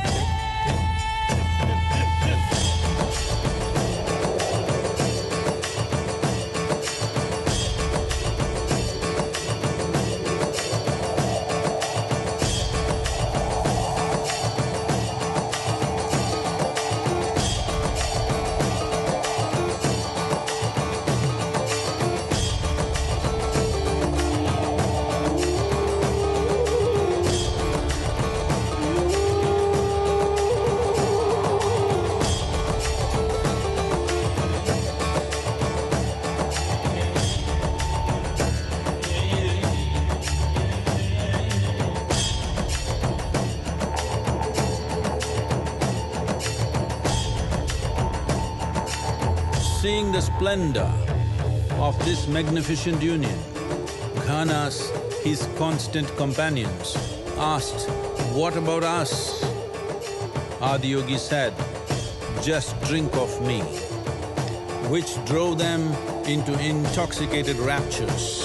Seeing the splendor of this magnificent union, Ghanas, his constant companions, asked, "What about us?" Adiyogi said, "Just drink of me," which drove them into intoxicated raptures.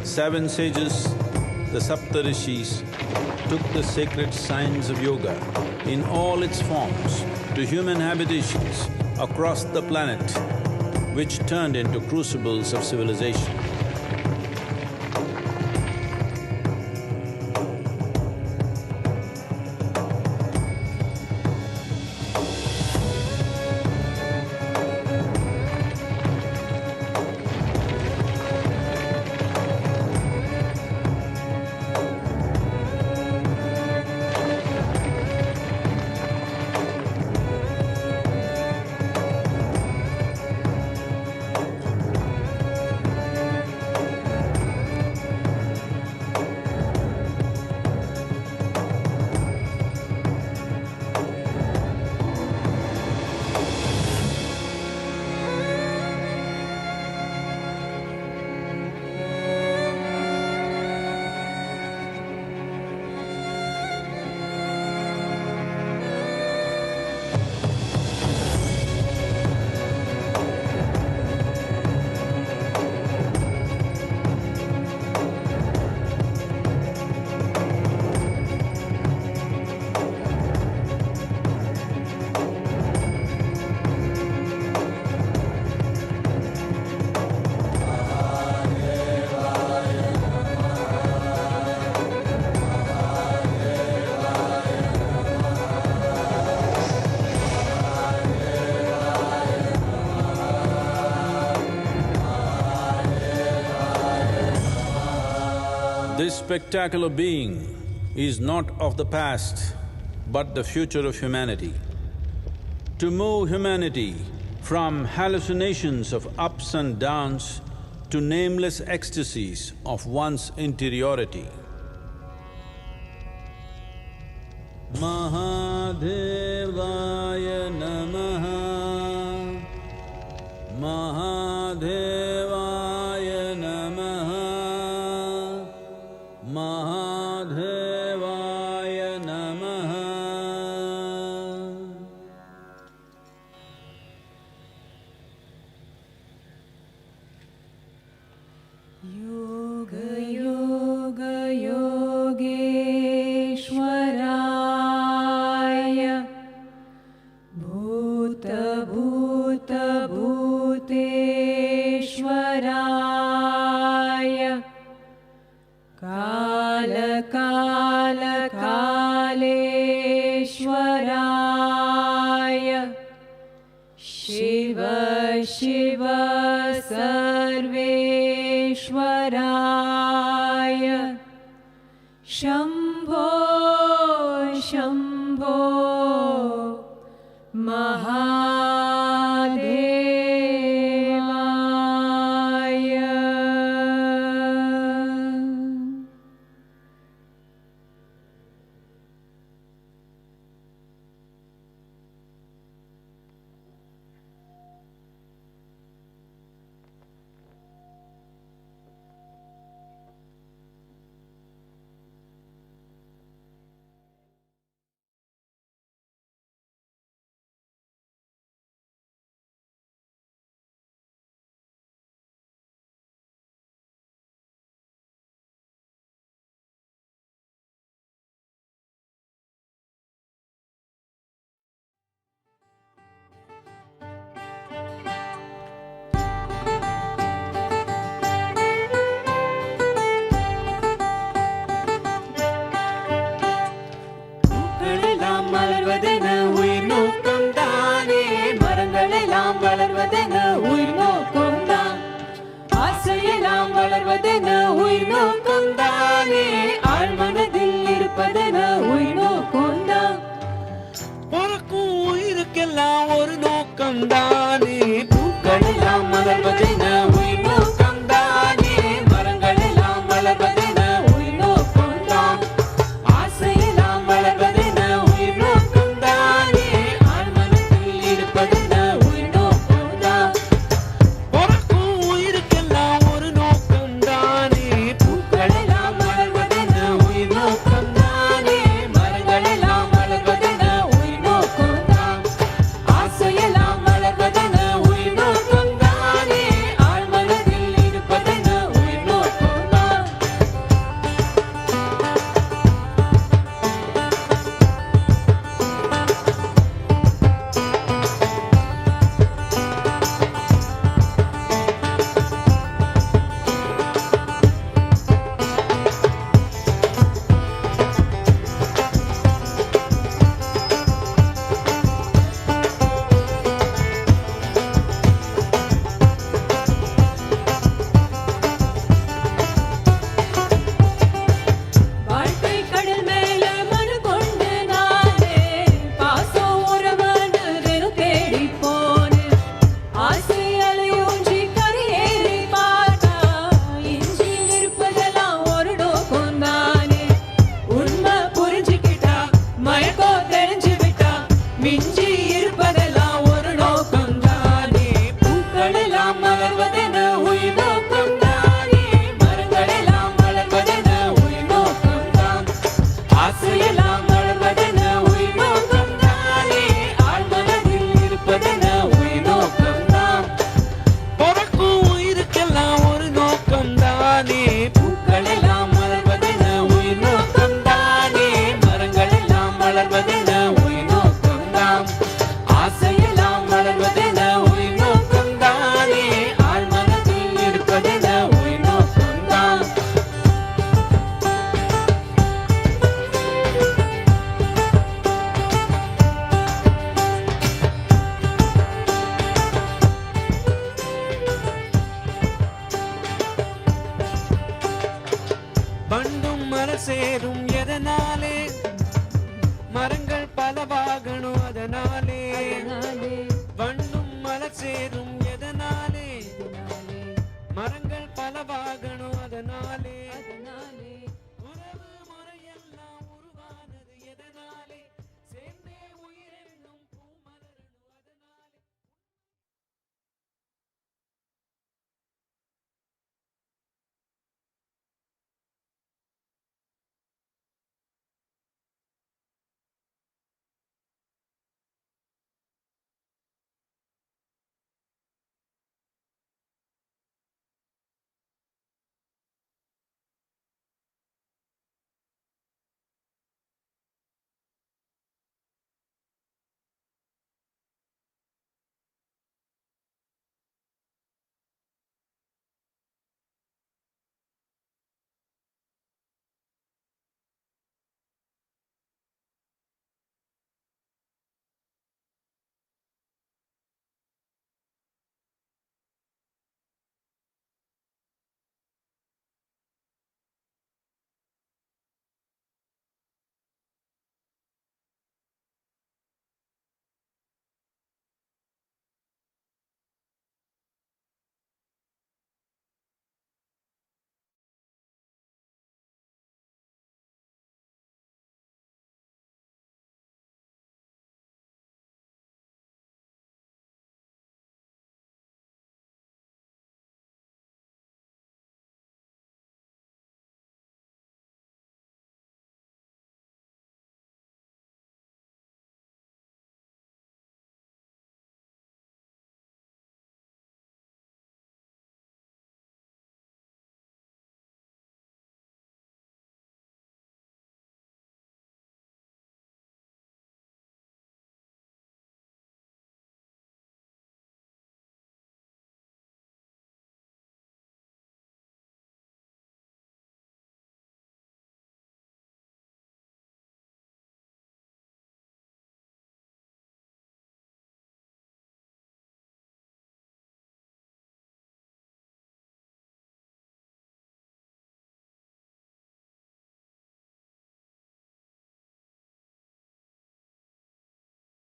Seven sages, the Saptarishis, took the sacred science of yoga in all its forms to human habitations across the planet, which turned into crucibles of civilization. This spectacular being is not of the past, but the future of humanity. To move humanity from hallucinations of ups and downs to nameless ecstasies of one's interiority. Mahadevaya Namaha, Mahadevaya Namaha, Mahadevaya Namaha. Yoga Yoga Yogeshwaraya Bhuta Bhuta Bhuteshwaraya Kala Kala Kaleshwaraya Shiva Shiva Sarveshwaraya Shambho Shambho Mahadevaya. பூக்களெல்லாம் மலர்வதென உயிர் நோக்கம் தானே மரங்களெல்லாம் வளர்வதென உயிர் நோக்கம் தான் ஆசையெல்லாம் வளர்வதென உயிர் நோக்கம் தானே ஆழ்மனதில் இருப்பதென உயிர் நோக்கம் தான் பிறக்கும் உயிருக்கெல்லாம் ஒரு நோக்கம் தானே. பூக்களெல்லாம் மலர்வதென உயிர் நோக்கம் தானே மரங்களெல்லாம் வளர்வதென உயிர் நோக்கம் தான் ஆசையெல்லாம் வளர்வதென உயிர் நோக்கம் தானே ஆழ்மனதில் இருப்பதென உயிர் நோக்கம் தான் பிறக்கும் உயிருக்கெல்லாம் ஒரு நோக்கம் தானே. பூக்களெல்லாம் மலர்வதென உயிர் நோக்கம் தானே மரங்களெல்லாம் வளர்வதென உயிர் நோக்கம் தான் ஆசையெல்லாம் வளர்வதென உயிர் நோக்கம் தானே சாகணும் அதனாலே